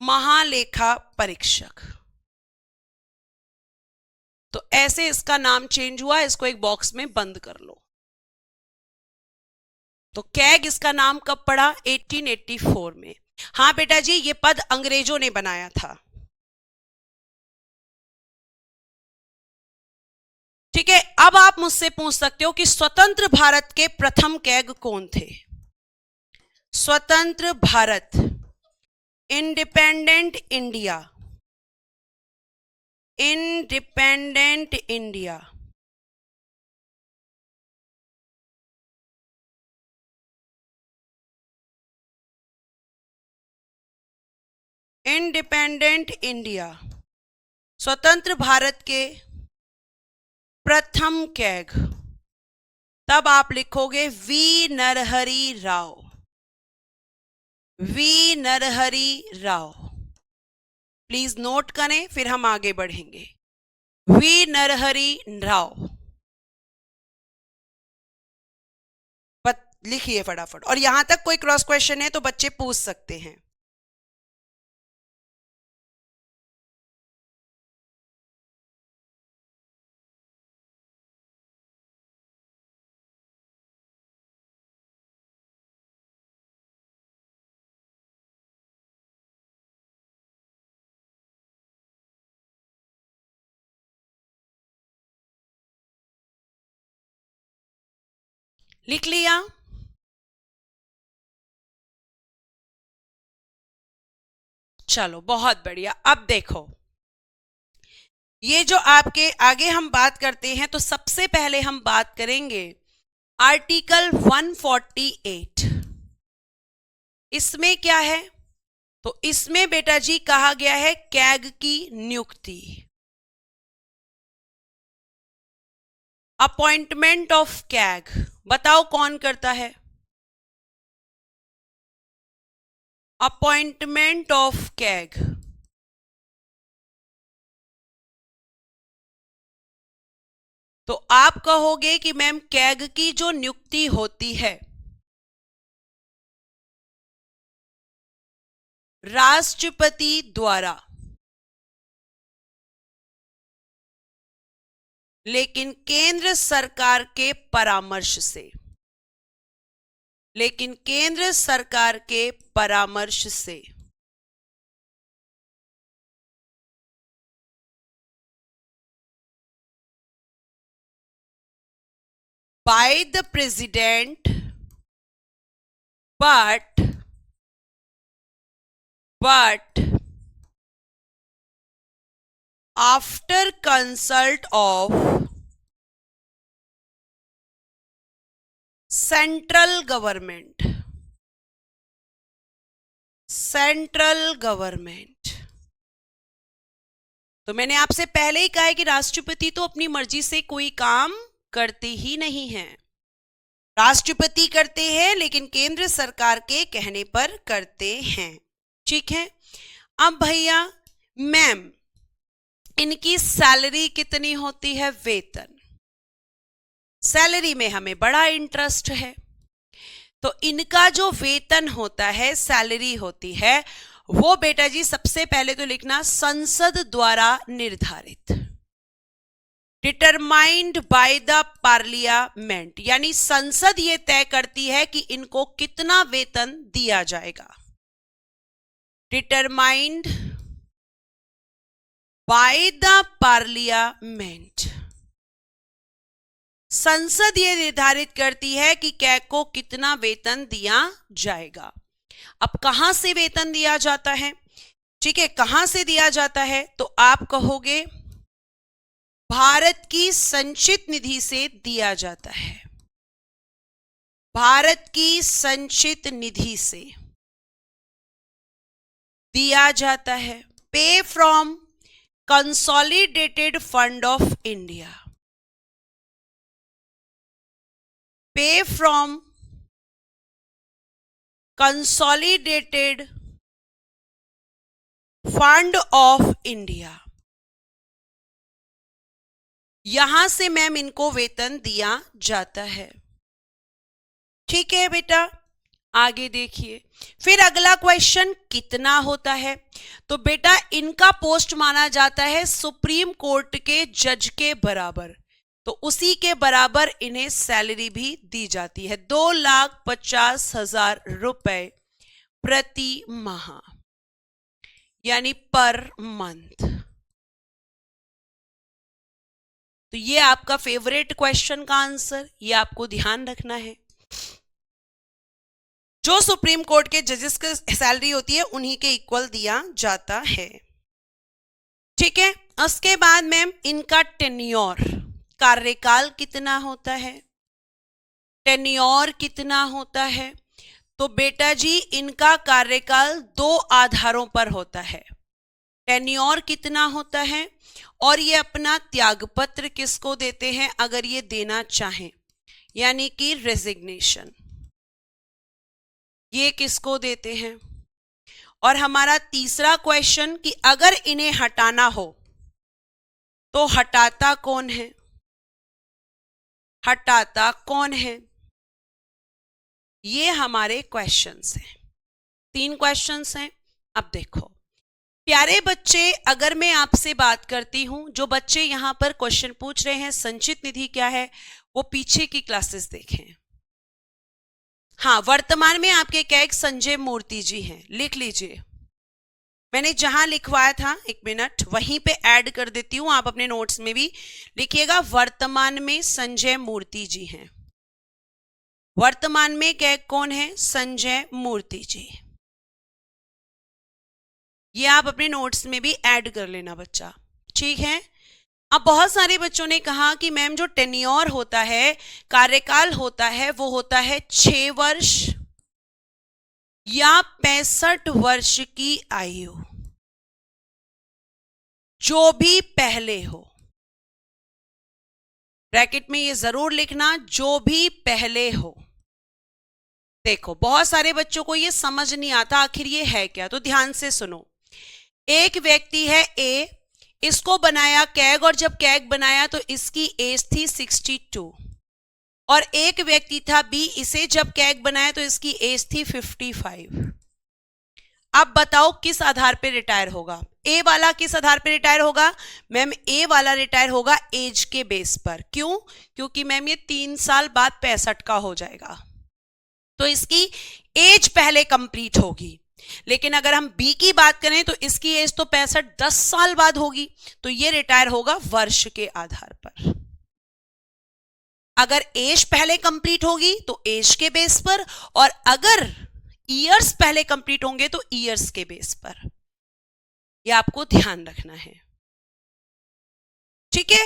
महालेखा परीक्षक। तो ऐसे इसका नाम चेंज हुआ, इसको एक बॉक्स में बंद कर लो। तो कैग इसका नाम कब पड़ा? 1884 में। हाँ बेटा जी, ये पद अंग्रेजों ने बनाया था। ठीक है, अब आप मुझसे पूछ सकते हो कि स्वतंत्र भारत के प्रथम कैग कौन थे? स्वतंत्र Bharat, independent India, independent India. Independent India, स्वतंत्र भारत के प्रथम कैग। तब आप लिखोगे V Narahari Rao, V Narahari Rao. Please note करें, फिर हम आगे बढ़ेंगे। वी नरहरि राव लिखिए फटाफट, और यहां तक कोई क्रॉस क्वेश्चन है तो बच्चे पूछ सकते हैं। लिख लिया? चलो बहुत बढ़िया। अब देखो, ये जो आपके आगे हम बात करते हैं, तो सबसे पहले हम बात करेंगे आर्टिकल 148। इसमें क्या है? तो इसमें बेटा जी कहा गया है कैग की नियुक्ति, अपॉइंटमेंट ऑफ कैग। बताओ कौन करता है? Appointment of CAG. तो आप कहोगे कि मैम कैग की जो नियुक्ति होती है राष्ट्रपति द्वारा, लेकिन केंद्र सरकार के परामर्श से, लेकिन केंद्र सरकार के परामर्श से। by the president, but after consult of central government, central government. तो मैंने आपसे पहले ही कहा है कि राष्ट्रपति तो अपनी मर्जी से कोई काम करते ही नहीं है। राष्ट्रपति करते हैं लेकिन केंद्र सरकार के कहने पर करते हैं। ठीक है। अब भैया मैम, इनकी सैलरी कितनी होती है? वेतन। सैलरी में हमें बड़ा इंटरेस्ट है, तो इनका जो वेतन होता है, सैलरी होती है, वो बेटा जी सबसे पहले तो लिखना संसद द्वारा निर्धारित, डिटरमाइंड बाय द पार्लियामेंट, यानी संसद ये तय करती है कि इनको कितना वेतन दिया जाएगा। डिटरमाइंड बाय द पार्लियामेंट, संसद ये निर्धारित करती है कि कै को कितना वेतन दिया जाएगा। अब कहां से वेतन दिया जाता है? ठीक है, कहां से दिया जाता है? तो आप कहोगे भारत की संचित निधि से दिया जाता है। भारत की संचित निधि से दिया जाता है। Pay from consolidated fund of India, pay from consolidated fund of India, यहां से मैम इनको वेतन दिया जाता है। ठीक है बेटा, आगे देखिए। फिर अगला क्वेश्चन, कितना होता है? तो बेटा इनका पोस्ट माना जाता है सुप्रीम कोर्ट के जज के बराबर, तो उसी के बराबर इन्हें सैलरी भी दी जाती है, 2,50,000 रुपए प्रति माह, यानी पर मंथ। तो ये आपका फेवरेट क्वेश्चन का आंसर, ये आपको ध्यान रखना है। जो सुप्रीम कोर्ट के जजेस की सैलरी होती है उन्हीं के इक्वल दिया जाता है। ठीक है। उसके बाद मैम इनका टेन्योर, कार्यकाल कितना होता है? टेन्योर कितना होता है? तो बेटा जी इनका कार्यकाल 2 आधारों पर होता है। टेन्योर कितना होता है, और ये अपना त्यागपत्र किसको देते हैं अगर ये देना चाहें, यानी कि रेजिग्नेशन, ये किसको देते हैं। और हमारा तीसरा क्वेश्चन कि अगर इन्हें हटाना हो तो हटाता कौन है? हटाता कौन है? ये हमारे क्वेश्चंस हैं। 3 क्वेश्चंस हैं। अब देखो प्यारे बच्चे, अगर मैं आपसे बात करती हूं, जो बच्चे यहां पर क्वेश्चन पूछ रहे हैं संचित निधि क्या है, वो पीछे की क्लासेस देखें। हाँ, वर्तमान में आपके कैग संजय मूर्ति जी हैं, लिख लीजिए। मैंने जहां लिखवाया था, 1 मिनट, वहीं पे ऐड कर देती हूं, आप अपने नोट्स में भी लिखिएगा। वर्तमान में संजय मूर्ति जी हैं। वर्तमान में कैग कौन है? संजय मूर्ति जी। ये आप अपने नोट्स में भी ऐड कर लेना बच्चा। ठीक है। अब बहुत सारे बच्चों ने कहा कि मैम जो टेन्योर होता है, कार्यकाल होता है, वो होता है 6 वर्ष या 65 वर्ष की आयु, जो भी पहले हो। ब्रैकेट में ये जरूर लिखना, जो भी पहले हो। देखो बहुत सारे बच्चों को ये समझ नहीं आता आखिर ये है क्या, तो ध्यान से सुनो। एक व्यक्ति है ए, इसको बनाया कैग, और जब कैग बनाया तो इसकी एज थी 62, और एक व्यक्ति था बी, इसे जब कैग बनाया तो इसकी एज थी 55। अब बताओ किस आधार पे रिटायर होगा? ए वाला किस आधार पे रिटायर होगा? मैम ए वाला रिटायर होगा एज के बेस पर। क्यों? क्योंकि मैम ये 3 साल बाद 65 का हो जाएगा, तो इसकी एज पहले कंप्लीट होगी। लेकिन अगर हम बी की बात करें तो इसकी एज तो 65 10 साल बाद होगी, तो ये रिटायर होगा वर्ष के आधार पर। अगर एज पहले कंप्लीट होगी तो एज के बेस पर, और अगर ईयर्स पहले कंप्लीट होंगे तो ईयर्स के बेस पर। यह आपको ध्यान रखना है। ठीक है।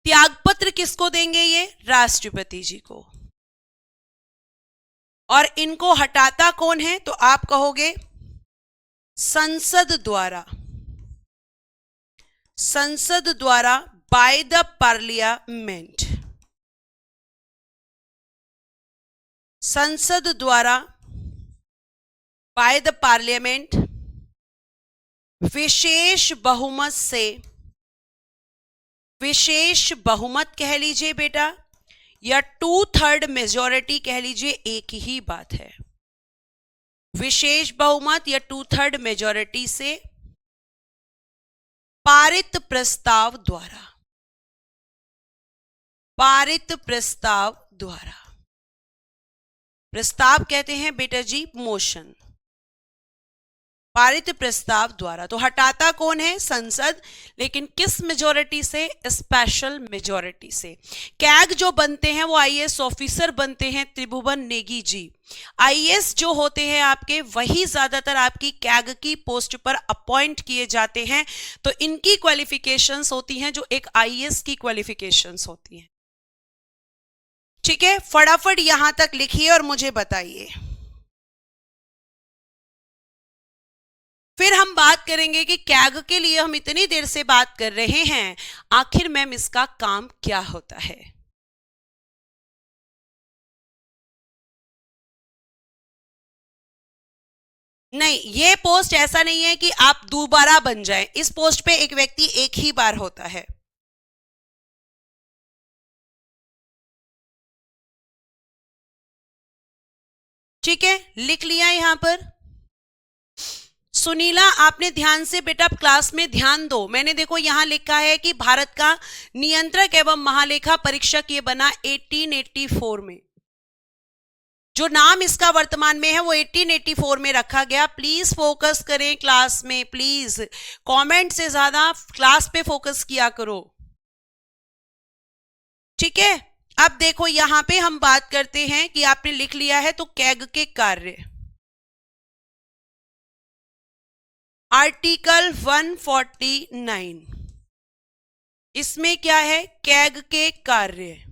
त्यागपत्र किसको देंगे? ये राष्ट्रपति जी को। और इनको हटाता कौन है? तो आप कहोगे संसद द्वारा, संसद द्वारा, बाय द पार्लियामेंट, संसद द्वारा बाय द पार्लियामेंट, विशेष बहुमत से, विशेष बहुमत कह लीजिए बेटा, या 2/3 मेजॉरिटी कह लीजिए, एक ही बात है। विशेष बहुमत या 2/3 मेजॉरिटी से पारित प्रस्ताव द्वारा, पारित प्रस्ताव द्वारा, प्रस्ताव कहते हैं बेटा जी मोशन, पारित प्रस्ताव द्वारा। तो हटाता कौन है? संसद, लेकिन किस मेजॉरिटी से? स्पेशल मेजॉरिटी से। कैग जो बनते हैं वो आईएएस ऑफिसर बनते हैं त्रिभुवन नेगी जी। आईएएस जो होते हैं आपके, वही ज्यादातर आपकी कैग की पोस्ट पर अपॉइंट किए जाते हैं। तो इनकी क्वालिफिकेशंस होती हैं जो एक आईएएस की क्वालिफिकेशंस होती हैं। ठीक है, फटाफट यहां तक लिखिए और मुझे बताइए। फिर हम बात करेंगे कि कैग के लिए हम इतनी देर से बात कर रहे हैं, आखिर मैम इसका काम क्या होता है? नहीं, ये पोस्ट ऐसा नहीं है कि आप दोबारा बन जाएं। इस पोस्ट पे एक व्यक्ति एक ही बार होता है। ठीक है, लिख लिया यहां पर। सुनीला, आपने ध्यान से बेटा क्लास में ध्यान दो। मैंने देखो यहां लिखा है कि भारत का नियंत्रक एवं महालेखा परीक्षक ये बना 1884 में। जो नाम इसका वर्तमान में है वो 1884 में रखा गया। प्लीज फोकस करें क्लास में, प्लीज कमेंट से ज्यादा क्लास पे फोकस किया करो। ठीक है, अब देखो यहां पे हम बात करते हैं कि आपने लिख लिया है तो कैग के कार्य, आर्टिकल 149, इसमें क्या है? कैग के कार्य।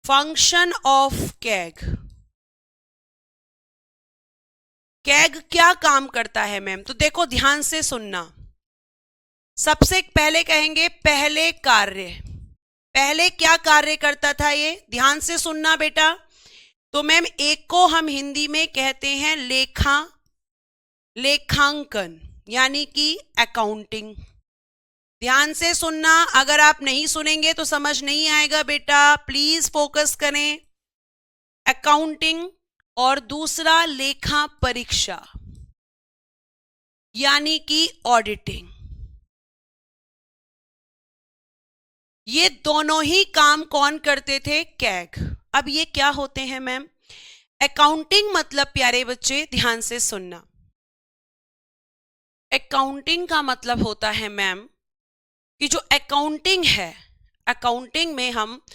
Function of CAG. कैग क्या काम करता है मैम? तो देखो ध्यान से सुनना। सबसे पहले कहेंगे पहले कार्य। पहले क्या कार्य करता था ये? ध्यान से सुनना बेटा। तो मैम एक को हम हिंदी में कहते हैं लेखांकन, यानी कि अकाउंटिंग। ध्यान से सुनना, अगर आप नहीं सुनेंगे तो समझ नहीं आएगा बेटा, प्लीज फोकस करें। अकाउंटिंग, और दूसरा लेखा परीक्षा यानी कि ऑडिटिंग। ये दोनों ही काम कौन करते थे? कैग। अब ये क्या होते हैं मैम? अकाउंटिंग मतलब प्यारे बच्चे ध्यान से सुनना, अकाउंटिंग का मतलब होता है मैम कि जो अकाउंटिंग है, अकाउंटिंग में हम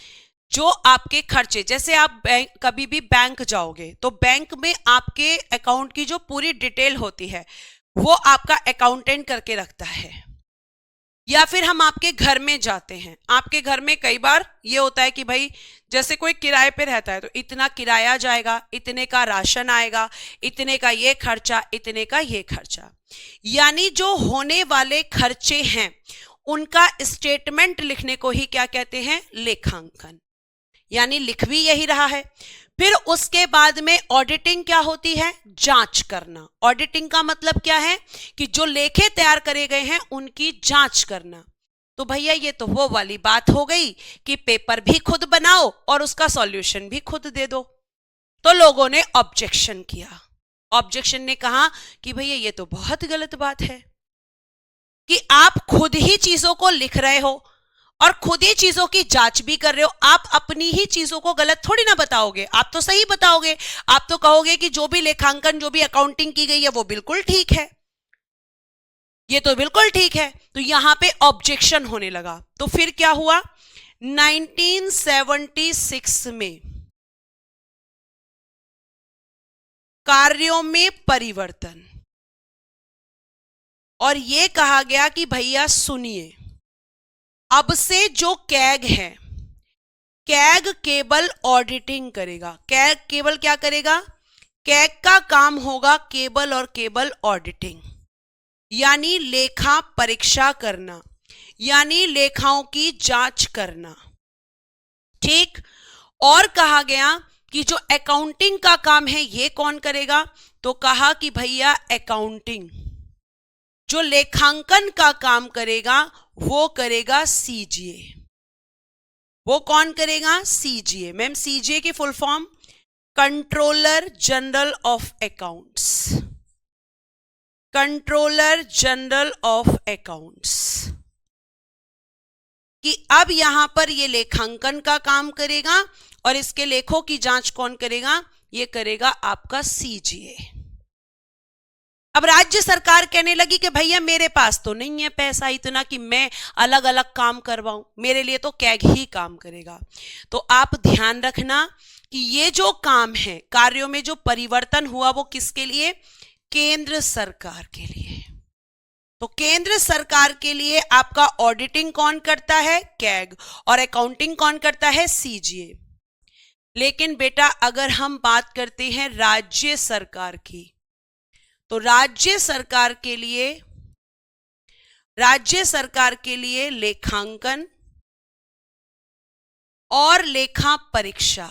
जो आपके खर्चे, जैसे आप कभी भी बैंक जाओगे तो बैंक में आपके अकाउंट की जो पूरी डिटेल होती है वो आपका अकाउंटेंट करके रखता है। या फिर हम आपके घर में जाते हैं, आपके घर में कई बार ये होता है कि भाई जैसे कोई किराए पे रहता है तो इतना किराया जाएगा, इतने का राशन आएगा, इतने का ये खर्चा, इतने का ये खर्चा, यानी जो होने वाले खर्चे हैं उनका स्टेटमेंट लिखने को ही क्या कहते हैं? लेखांकन। यानी लिख भी यही रहा है। फिर उसके बाद में ऑडिटिंग क्या होती है? जांच करना। ऑडिटिंग का मतलब क्या है? कि जो लेखे तैयार करे गए हैं उनकी जांच करना। तो भैया ये तो वो वाली बात हो गई कि पेपर भी खुद बनाओ और उसका सॉल्यूशन भी खुद दे दो। तो लोगों ने ऑब्जेक्शन किया। ऑब्जेक्शन ने कहा कि भैया ये तो बहुत गलत बात है कि आप खुद ही चीजों को लिख रहे हो और खुद ही चीजों की जांच भी कर रहे हो। आप अपनी ही चीजों को गलत थोड़ी ना बताओगे, आप तो सही बताओगे। आप तो कहोगे कि जो भी लेखांकन, जो भी अकाउंटिंग की गई है वो बिल्कुल ठीक है, ये तो बिल्कुल ठीक है। तो यहां पे ऑब्जेक्शन होने लगा। तो फिर क्या हुआ? 1976 में कार्यों में परिवर्तन, और ये कहा गया कि भैया सुनिए, अब से जो कैग है, कैग केवल ऑडिटिंग करेगा। कैग केवल क्या करेगा? कैग का काम होगा केवल और केवल ऑडिटिंग, यानी लेखा परीक्षा करना, यानी लेखाओं की जांच करना। ठीक। और कहा गया कि जो अकाउंटिंग का काम है ये कौन करेगा? तो कहा कि भैया अकाउंटिंग। जो लेखांकन का काम करेगा वो करेगा सीजीए। वो कौन करेगा? सीजीए। मैम सीजीए की full form controller general of accounts. Controller general of accounts. कि अब यहां पर ये लेखांकन का काम करेगा और इसके लेखों की जांच कौन करेगा? ये करेगा आपका सीजीए। अब राज्य सरकार कहने लगी कि भैया मेरे पास तो नहीं है पैसा इतना कि मैं अलग अलग काम करवाऊं, मेरे लिए तो कैग ही काम करेगा। तो आप ध्यान रखना कि ये जो काम है, कार्यों में जो परिवर्तन हुआ वो किसके लिए? केंद्र सरकार के लिए। तो केंद्र सरकार के लिए आपका ऑडिटिंग कौन करता है? कैग। और अकाउंटिंग कौन करता है? सीजीए। लेकिन बेटा अगर हम बात करते हैं राज्य सरकार की, तो राज्य सरकार के लिए लेखांकन और लेखा परीक्षा,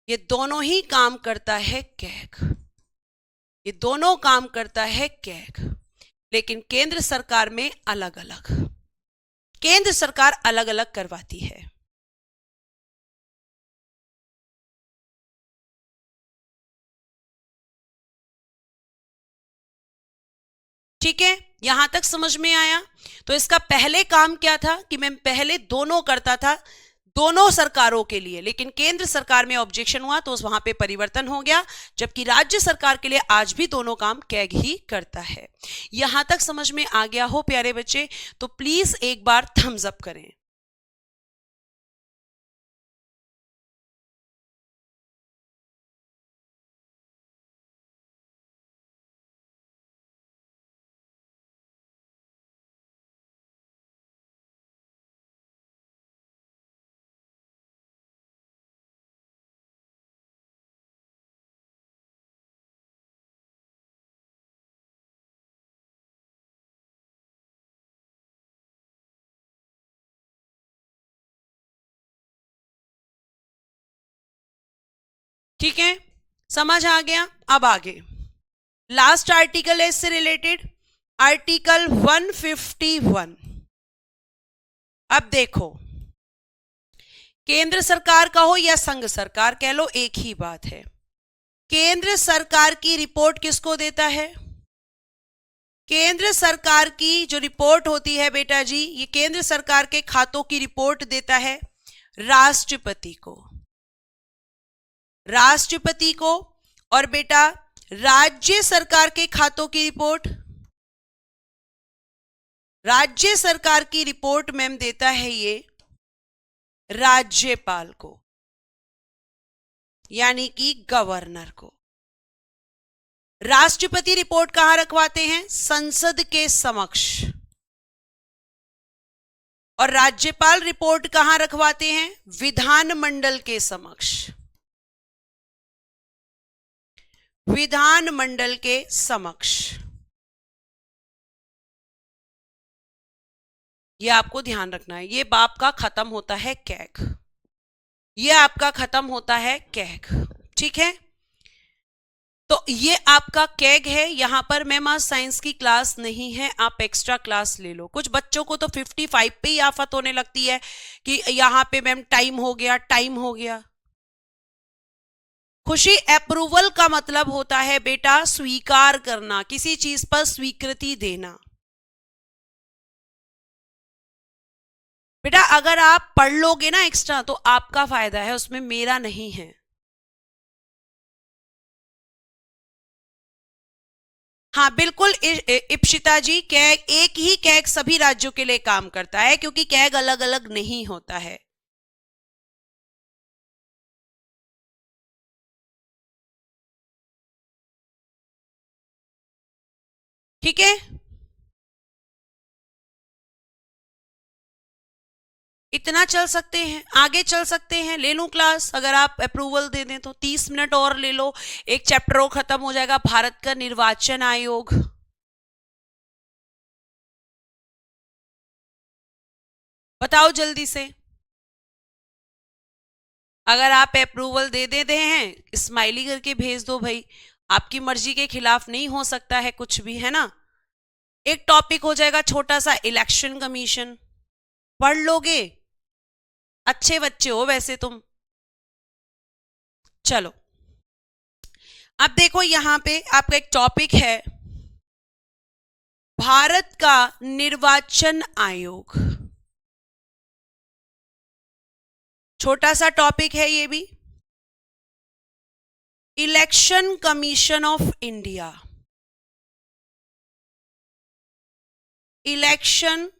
ये दोनों ही काम करता है कैग। ये दोनों काम करता है कैग, लेकिन केंद्र सरकार में अलग अलग, केंद्र सरकार अलग अलग करवाती है। ठीक है, यहां तक समझ में आया? तो इसका पहले काम क्या था कि मैं पहले दोनों करता था, दोनों सरकारों के लिए, लेकिन केंद्र सरकार में ऑब्जेक्शन हुआ तो वहां पे परिवर्तन हो गया, जबकि राज्य सरकार के लिए आज भी दोनों काम कैग ही करता है। यहां तक समझ में आ गया हो प्यारे बच्चे? तो प्लीज एक बार थम्स अप करें। ठीक है, समझ आ गया? अब आगे लास्ट आर्टिकल है इससे रिलेटेड, आर्टिकल 151। अब देखो, केंद्र सरकार का हो या संघ सरकार कह लो, एक ही बात है। केंद्र सरकार की रिपोर्ट किसको देता है? केंद्र सरकार की जो रिपोर्ट होती है बेटा जी, ये केंद्र सरकार के खातों की रिपोर्ट देता है राष्ट्रपति को। राष्ट्रपति को। और बेटा राज्य सरकार के खातों की रिपोर्ट, राज्य सरकार की रिपोर्ट मैम देता है ये राज्यपाल को, यानी कि गवर्नर को। राष्ट्रपति रिपोर्ट कहां रखवाते हैं? संसद के समक्ष। और राज्यपाल रिपोर्ट कहां रखवाते हैं? विधानमंडल के समक्ष। विधानमंडल के समक्ष। यह आपको ध्यान रखना है। ये बाप का खत्म होता है कैग, ये आपका खत्म होता है कैग। ठीक है, तो ये आपका कैग है। यहां पर मैम आज साइंस की क्लास नहीं है, आप एक्स्ट्रा क्लास ले लो। कुछ बच्चों को तो 55 पे ही आफत होने लगती है कि यहां पे मैम टाइम हो गया, टाइम हो गया। खुशी, अप्रूवल का मतलब होता है बेटा स्वीकार करना, किसी चीज पर स्वीकृति देना। बेटा अगर आप पढ़ लोगे ना एक्स्ट्रा तो आपका फायदा है, उसमें मेरा नहीं है। हाँ बिल्कुल इप्शिता जी, कैग एक ही कैग सभी राज्यों के लिए काम करता है, क्योंकि कैग अलग अलग नहीं होता है। ठीक है, इतना चल सकते हैं, आगे चल सकते हैं, ले लूं क्लास? अगर आप अप्रूवल दे दें तो 30 मिनट और ले लो, एक चैप्टर और खत्म हो जाएगा। भारत का निर्वाचन आयोग, बताओ जल्दी से। अगर आप अप्रूवल दे देते हैं, स्माइली करके भेज दो भाई, आपकी मर्जी के खिलाफ नहीं हो सकता है कुछ भी, है ना। एक टॉपिक हो जाएगा छोटा सा, इलेक्शन कमीशन, पढ़ लोगे? अच्छे बच्चे हो वैसे तुम। चलो अब देखो, यहां पे आपका एक टॉपिक है, भारत का निर्वाचन आयोग। छोटा सा टॉपिक है ये भी, election commission of India, election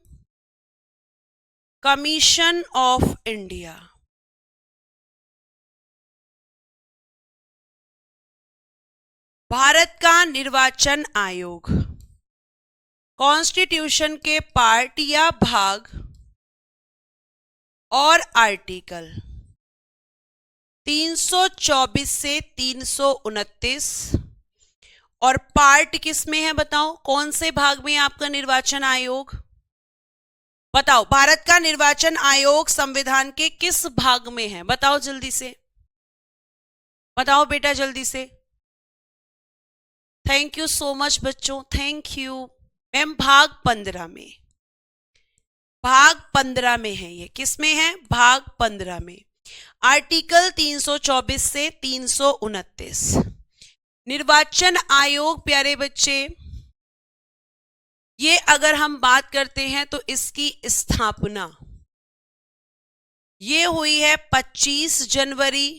commission of India. Bharat का निर्वाचन आयोग कॉन्स्टिट्यूशन के पार्ट या भाग और आर्टिकल 324 से 329 और पार्ट किस में है बताओ, कौन से भाग में आपका निर्वाचन आयोग? बताओ, भारत का निर्वाचन आयोग संविधान के किस भाग में है? बताओ जल्दी से, बताओ बेटा जल्दी से। थैंक यू सो मच बच्चों, थैंक यू मैम। भाग 15 में, भाग 15 में है ये। किस में है? भाग 15 में, आर्टिकल 324 से 329। निर्वाचन आयोग प्यारे बच्चे, ये अगर हम बात करते हैं तो इसकी स्थापना ये हुई है 25 जनवरी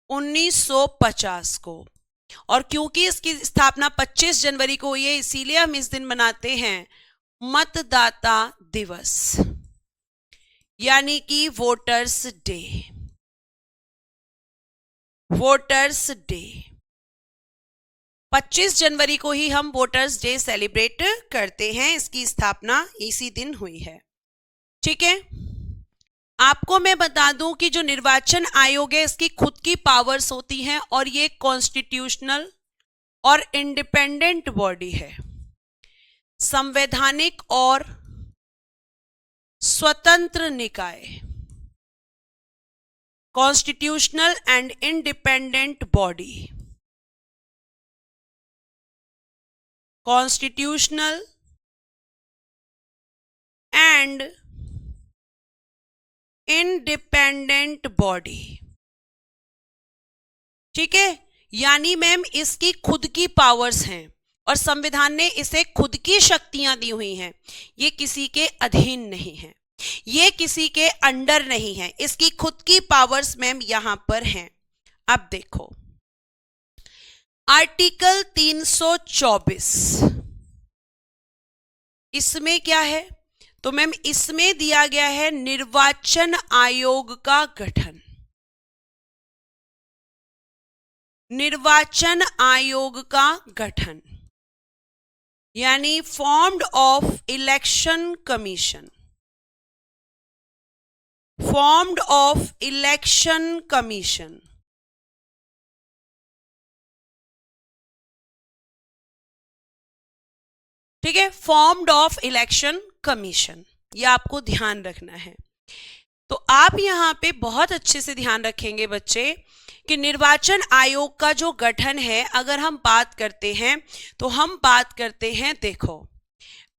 1950 को। और क्योंकि इसकी स्थापना 25 जनवरी को हुई है, इसीलिए हम इस दिन मनाते हैं मतदाता दिवस, यानी कि वोटर्स डे। वोटर्स डे 25 जनवरी को ही हम वोटर्स डे सेलिब्रेट करते हैं, इसकी स्थापना इसी दिन हुई है। ठीक है, आपको मैं बता दूं कि जो निर्वाचन आयोग है इसकी खुद की पावर्स होती हैं और ये कॉन्स्टिट्यूशनल और इंडिपेंडेंट बॉडी है, संवैधानिक और स्वतंत्र निकाय, constitutional and independent body, constitutional and independent body. ठीक है, यानी मैम इसकी खुद की पावर्स हैं और संविधान ने इसे खुद की शक्तियां दी हुई हैं, ये किसी के अधीन नहीं है, ये किसी के अंडर नहीं है, इसकी खुद की पावर्स मैम यहां पर हैं। अब देखो आर्टिकल 324, इसमें क्या है? तो मैम इसमें दिया गया है निर्वाचन आयोग का गठन, निर्वाचन आयोग का गठन, यानी formed of election commission, formed of election commission. ठीक है, फॉर्म्ड ऑफ इलेक्शन कमीशन, ये आपको ध्यान रखना है। तो आप यहां पे बहुत अच्छे से ध्यान रखेंगे बच्चे कि निर्वाचन आयोग का जो गठन है, अगर हम बात करते हैं तो हम बात करते हैं, देखो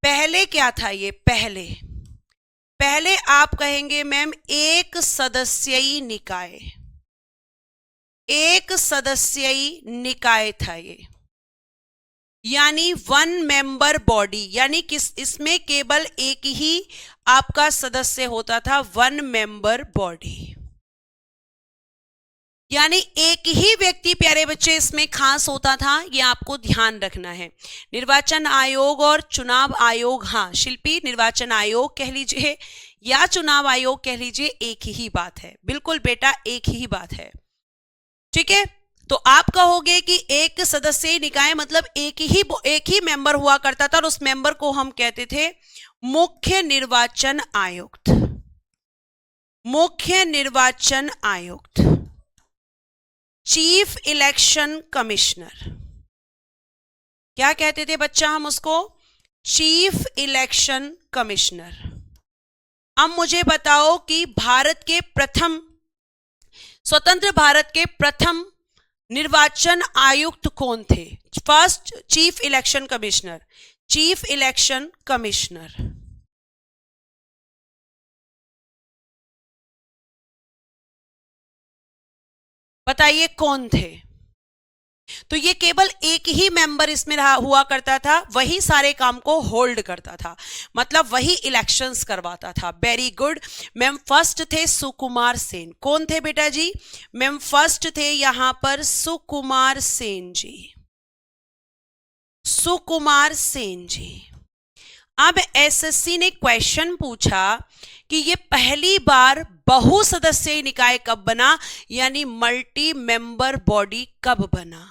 पहले क्या था ये, पहले आप कहेंगे मैम एक सदस्यीय निकाय, एक सदस्यीय निकाय था ये, यानी 1 मेंबर बॉडी, यानी किस इसमें केवल एक ही आपका सदस्य होता था, 1 मेंबर बॉडी, यानी एक ही व्यक्ति प्यारे बच्चे इसमें खास होता था, ये आपको ध्यान रखना है। निर्वाचन आयोग और चुनाव आयोग, हाँ शिल्पी, निर्वाचन आयोग कह लीजिए या चुनाव आयोग कह लीजिए, एक ही बात है, बिल्कुल बेटा एक ही बात है। ठीक है, तो आप कहोगे कि एक सदस्यीय निकाय मतलब एक ही मेंबर हुआ करता था और उस मेंबर को हम कहते थे मुख्य निर्वाचन आयुक्त। मुख्य निर्वाचन आयुक्त, चीफ इलेक्शन कमिश्नर। क्या कहते थे बच्चा हम उसको? Chief election commissioner. अब मुझे बताओ कि स्वतंत्र भारत के प्रथम निर्वाचन आयुक्त कौन थे? First chief election commissioner. Chief election commissioner बताइए कौन थे? तो ये केवल एक ही मेंबर इसमें हुआ करता था, वही सारे काम को होल्ड करता था, मतलब वही इलेक्शंस करवाता था। Very good ma'am. फर्स्ट थे सुकुमार सेन। कौन थे बेटा जी? मैम फर्स्ट थे यहां पर सुकुमार सेन जी। सुकुमार सेन जी। अब एसएससी ने क्वेश्चन पूछा कि ये पहली बार बहुसदस्यीय निकाय कब बना, यानी मल्टी मेंबर बॉडी कब बना?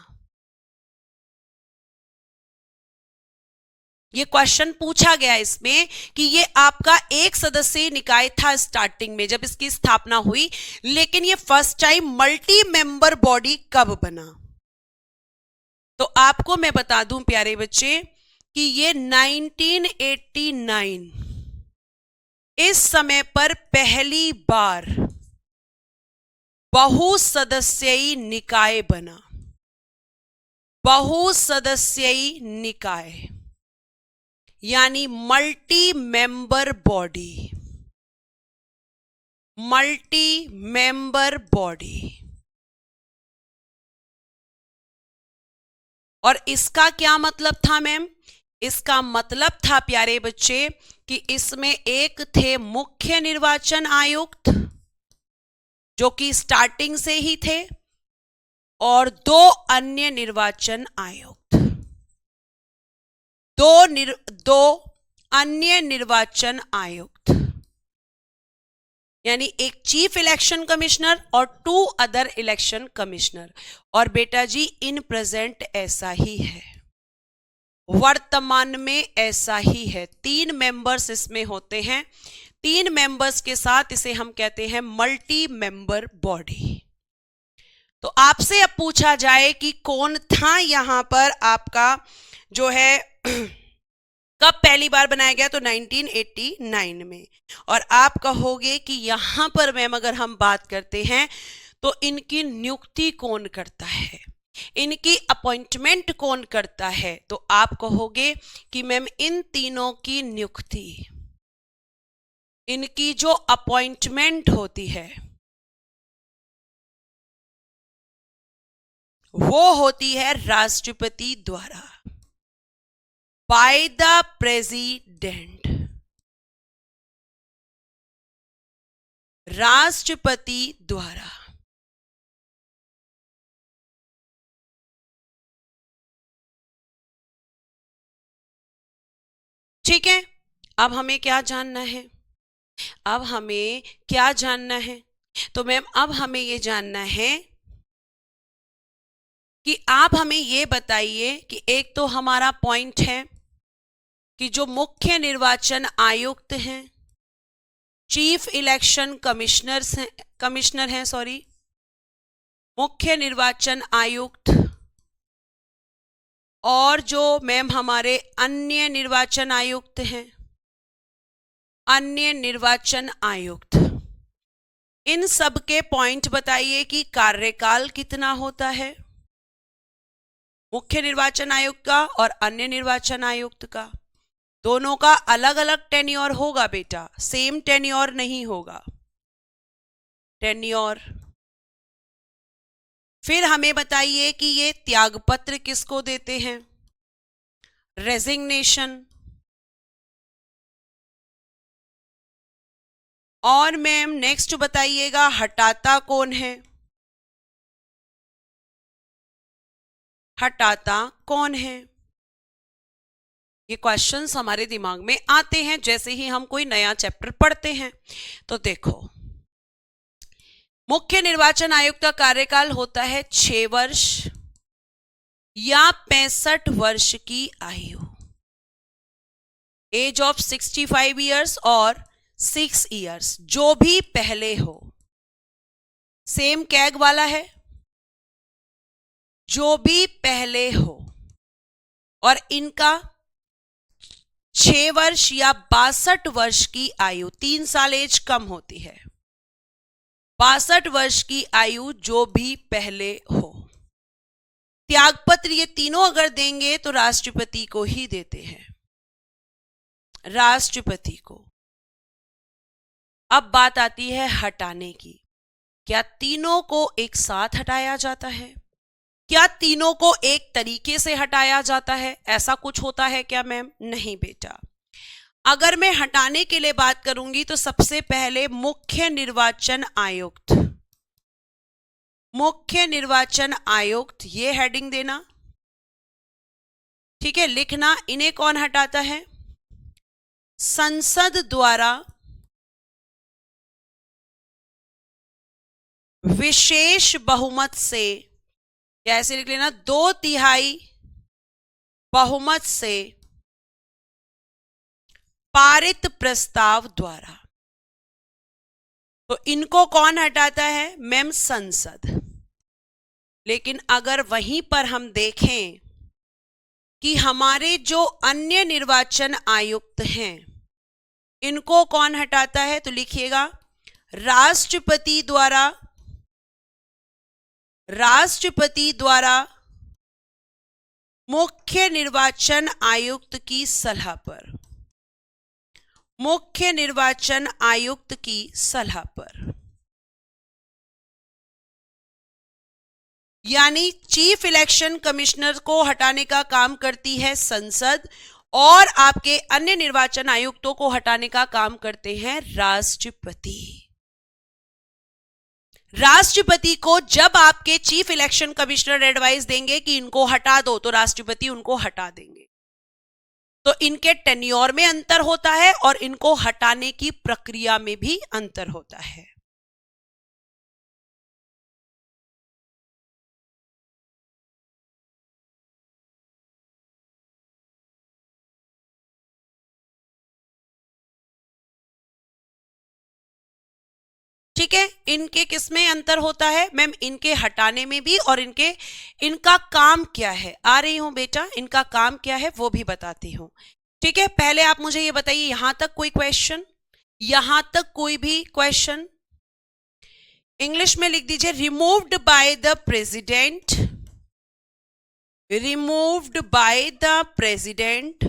ये क्वेश्चन पूछा गया इसमें कि ये आपका एक सदस्यीय निकाय था स्टार्टिंग में जब इसकी स्थापना हुई, लेकिन ये first time multi member body कब बना? तो आपको मैं बता दूं प्यारे बच्चे कि ये 1989 इस समय पर पहली बार बहुसदस्यीय निकाय बना। बहुसदस्यीय निकाय यानी multi member body. Multi member body. और इसका क्या मतलब था मैम? इसका मतलब था प्यारे बच्चे कि इसमें एक थे मुख्य निर्वाचन आयुक्त जो कि स्टार्टिंग से ही थे, और दो अन्य निर्वाचन आयुक्त। दो अन्य निर्वाचन आयुक्त, यानी एक चीफ इलेक्शन कमिश्नर और 2 अदर इलेक्शन कमिश्नर। और बेटा जी इन प्रेजेंट ऐसा ही है, वर्तमान में ऐसा ही है। 3 मेंबर्स इसमें होते हैं। 3 मेंबर्स के साथ इसे हम कहते हैं मल्टी मेंबर बॉडी। तो आपसे अब पूछा जाए कि कौन था यहां पर आपका जो है कब पहली बार बनाया गया, तो 1989 में। और आप कहोगे कि यहां पर मैम अगर हम बात करते हैं तो इनकी नियुक्ति कौन करता है, इनकी अपॉइंटमेंट कौन करता है? तो आप कहोगे कि मैम इन तीनों की नियुक्ति, इनकी जो अपॉइंटमेंट होती है वो होती है राष्ट्रपति द्वारा, बाय द प्रेसिडेंट। राष्ट्रपति द्वारा। ठीक है। अब हमें क्या जानना है? अब हमें क्या जानना है? तो मैम अब हमें यह जानना है कि आप हमें यह बताइए कि एक तो हमारा पॉइंट है कि जो मुख्य निर्वाचन आयुक्त हैं, चीफ इलेक्शन कमिश्नर हैं सॉरी, मुख्य निर्वाचन आयुक्त, और जो मैम हमारे अन्य निर्वाचन आयुक्त हैं, अन्य निर्वाचन आयुक्त, इन सब के पॉइंट बताइए कि कार्यकाल कितना होता है मुख्य निर्वाचन आयुक्त का और अन्य निर्वाचन आयुक्त का। दोनों का अलग अलग टेन्योर होगा बेटा, सेम टेन्योर नहीं होगा। टेन्योर। फिर हमें बताइए कि ये त्यागपत्र किसको देते हैं? रेजिग्नेशन। और मैम नेक्स्ट बताइएगा हटाता कौन है? हटाता कौन है? ये क्वेश्चंस हमारे दिमाग में आते हैं जैसे ही हम कोई नया चैप्टर पढ़ते हैं। तो देखो मुख्य निर्वाचन आयुक्त का कार्यकाल होता है 6 वर्ष या 65 वर्ष की आयु, एज ऑफ 65 ईयर्स और 6 ईयर्स, जो भी पहले हो। सेम कैग वाला है, जो भी पहले हो, और इनका 6 वर्ष या 62 वर्ष की आयु, 3 साल एज कम होती है, 62 वर्ष की आयु जो भी पहले हो। त्यागपत्र ये तीनों अगर देंगे तो राष्ट्रपति को ही देते हैं, राष्ट्रपति को। अब बात आती है हटाने की। क्या तीनों को एक साथ हटाया जाता है? क्या तीनों को एक तरीके से हटाया जाता है? ऐसा कुछ होता है क्या मैम? नहीं बेटा। अगर मैं हटाने के लिए बात करूंगी तो सबसे पहले मुख्य निर्वाचन आयुक्त, मुख्य निर्वाचन आयुक्त, ये हेडिंग देना, ठीक है, लिखना। इन्हें कौन हटाता है? संसद द्वारा विशेष बहुमत से, या ऐसे लिख लेना, 2/3 बहुमत से पारित प्रस्ताव द्वारा। तो इनको कौन हटाता है? मैम संसद। लेकिन अगर वहीं पर हम देखें कि हमारे जो अन्य निर्वाचन आयुक्त हैं, इनको कौन हटाता है, तो लिखिएगा राष्ट्रपति द्वारा, राष्ट्रपति द्वारा मुख्य निर्वाचन आयुक्त की सलाह पर, मुख्य निर्वाचन आयुक्त की सलाह पर। यानी चीफ इलेक्शन कमिश्नर को हटाने का काम करती है संसद, और आपके अन्य निर्वाचन आयुक्तों को हटाने का काम करते हैं राष्ट्रपति। राष्ट्रपति को जब आपके चीफ इलेक्शन कमिश्नर एडवाइस देंगे कि इनको हटा दो, तो राष्ट्रपति उनको हटा देंगे। तो इनके टेन्योर में अंतर होता है और इनको हटाने की प्रक्रिया में भी अंतर होता है। ठीक है, इनके किसमें अंतर होता है मैम? इनके हटाने में भी, और इनका काम क्या है। आ रही हूं बेटा, इनका काम क्या है वो भी बताती हूं। ठीक है, पहले आप मुझे ये बताइए, यहां तक कोई क्वेश्चन? यहां तक कोई भी क्वेश्चन? इंग्लिश में लिख दीजिए, removed by the president, removed by the president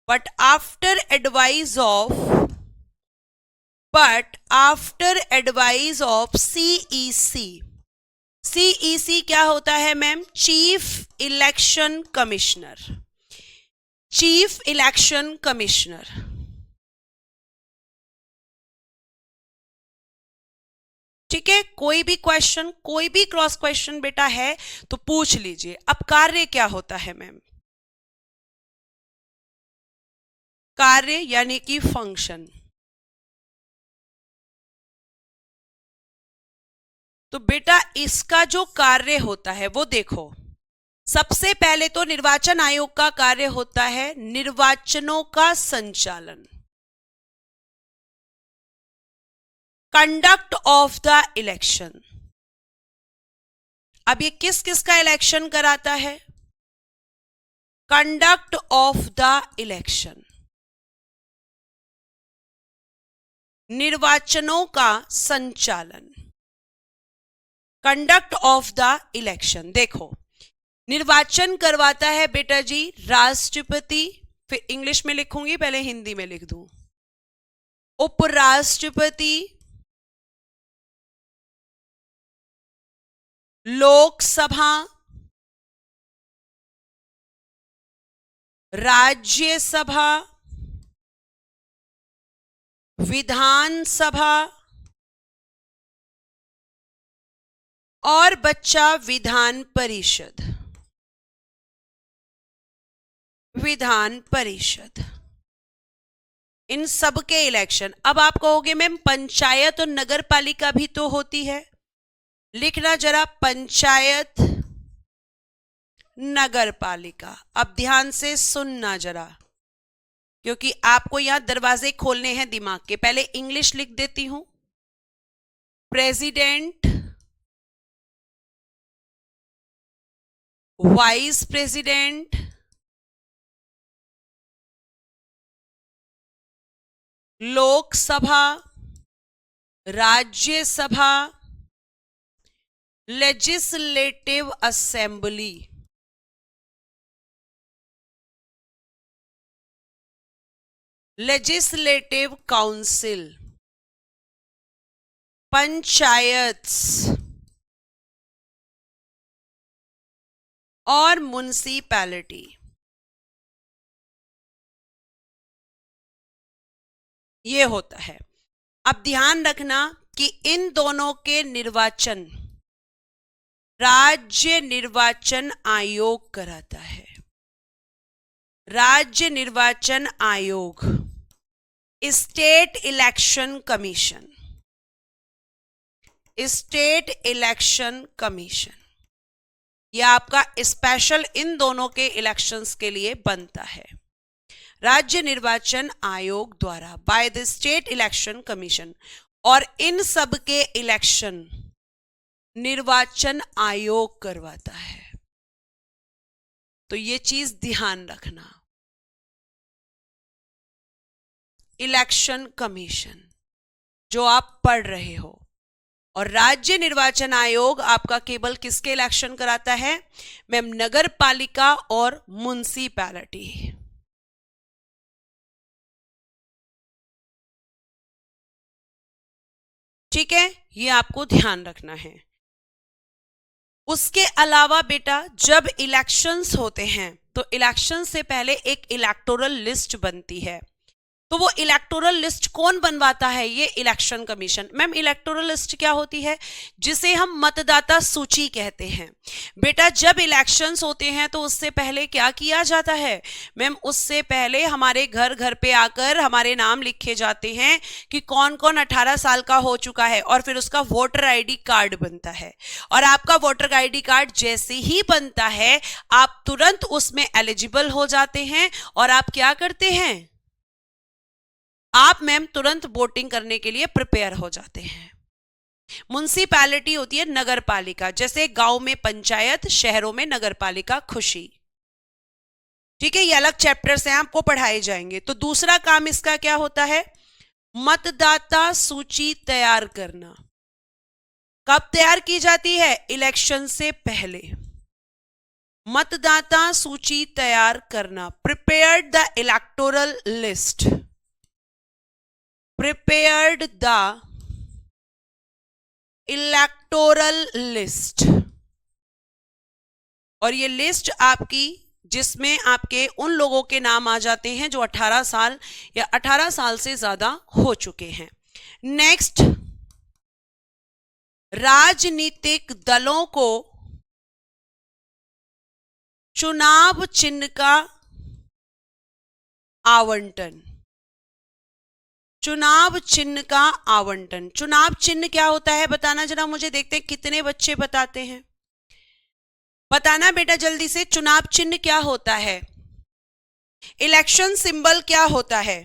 but after advice of, but after advice of CEC। CEC क्या होता है ma'am? Chief election commissioner, chief election commissioner. ठीक है, कोई भी क्वेश्चन, कोई भी क्रॉस क्वेश्चन बेटा है तो पूछ लीजिए। अब कार्य क्या होता है मैम? कार्य यानी कि फंक्शन। तो बेटा इसका जो कार्य होता है वो देखो, सबसे पहले तो निर्वाचन आयोग का कार्य होता है निर्वाचनों का संचालन, कंडक्ट ऑफ द इलेक्शन। अब ये किस किस का इलेक्शन कराता है? कंडक्ट ऑफ द इलेक्शन, निर्वाचनों का संचालन, कंडक्ट ऑफ द इलेक्शन। देखो, निर्वाचन करवाता है बेटा जी राष्ट्रपति, फिर इंग्लिश में लिखूंगी, पहले हिंदी में लिख दूं, उपराष्ट्रपति, लोकसभा, राज्यसभा, विधानसभा और बच्चा विधान परिषद, विधान परिषद। इन सब के इलेक्शन। अब आप कहोगे मैम पंचायत और नगर पालिका भी तो होती है, लिखना जरा पंचायत नगर पालिका। अब ध्यान से सुनना जरा, क्योंकि आपको यहां दरवाजे खोलने हैं दिमाग के। पहले इंग्लिश लिख देती हूं, president, vice president, Lok Sabha, Rajya Sabha, legislative assembly, legislative council, panchayat और म्युनिसिपैलिटी। ये होता है। अब ध्यान रखना कि इन दोनों के निर्वाचन राज्य निर्वाचन आयोग कराता है। राज्य निर्वाचन आयोग, state election commission, state election commission, यह आपका स्पेशल इन दोनों के इलेक्शंस के लिए बनता है। राज्य निर्वाचन आयोग द्वारा, by the state election commission. और इन सब के इलेक्शन निर्वाचन आयोग करवाता है। तो ये चीज ध्यान रखना। इलेक्शन कमीशन जो आप पढ़ रहे हो, और राज्य निर्वाचन आयोग आपका केवल किसके इलेक्शन कराता है मैम? नगर पालिका और म्युनिसिपैलिटी। ठीक है, ये आपको ध्यान रखना है। उसके अलावा बेटा जब इलेक्शंस होते हैं तो इलेक्शन से पहले एक इलेक्टोरल लिस्ट बनती है। तो वो इलेक्टोरल लिस्ट कौन बनवाता है? ये election commission. Ma'am electoral list क्या होती है? जिसे हम मतदाता सूची कहते हैं। बेटा जब इलेक्शंस होते हैं तो उससे पहले क्या किया जाता है मैम? उससे पहले हमारे घर घर पे आकर हमारे नाम लिखे जाते हैं कि कौन कौन 18 साल का हो चुका है, और फिर उसका वोटर आईडी कार्ड बनता है। और आपका वोटर आईडी कार्ड जैसे ही बनता है आप तुरंत उसमें एलिजिबल हो जाते हैं, और आप क्या करते हैं? आप मैम तुरंत वोटिंग करने के लिए प्रिपेयर हो जाते हैं। म्युनिसिपैलिटी होती है नगर पालिका, जैसे गांव में पंचायत, शहरों में नगर पालिका। खुशी, ठीक है, ये अलग चैप्टर्स हैं, आपको पढ़ाए जाएंगे। तो दूसरा काम इसका क्या होता है? मतदाता सूची तैयार करना। कब तैयार की जाती है? इलेक्शन से पहले। मतदाता सूची तैयार करना, prepare the electoral list, prepared the electoral list। और ये लिस्ट आपकी, जिसमें आपके उन लोगों के नाम आ जाते हैं जो 18 साल या 18 साल से ज्यादा हो चुके हैं। नेक्स्ट, राजनीतिक दलों को चुनाव चिन्ह का आवंटन। चुनाव चिन्ह का आवंटन। चुनाव चिन्ह क्या होता है बताना जरा मुझे, देखते हैं कितने बच्चे बताते हैं। बताना बेटा जल्दी से, चुनाव चिन्ह क्या होता है? इलेक्शन सिंबल क्या होता है?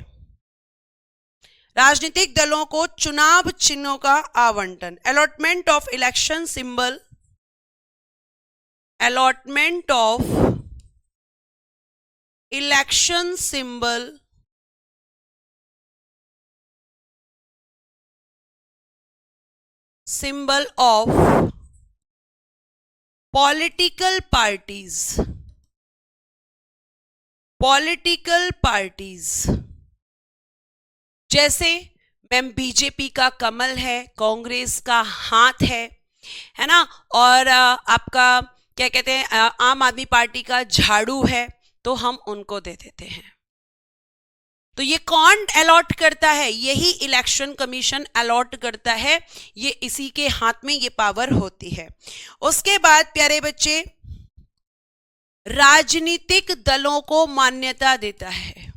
राजनीतिक दलों को चुनाव चिन्हों का आवंटन। Allotment of election symbol, allotment of election symbol symbol of political parties। political parties जैसे मैम बीजेपी का कमल है, कांग्रेस का हाथ है ना, और आपका क्या कहते हैं आम आदमी पार्टी का झाड़ू है, तो हम उनको दे देते हैं। तो ये कौन अलॉट करता है? यही इलेक्शन कमीशन अलॉट करता है। ये इसी के हाथ में ये पावर होती है। उसके बाद प्यारे बच्चे, राजनीतिक दलों को मान्यता देता है।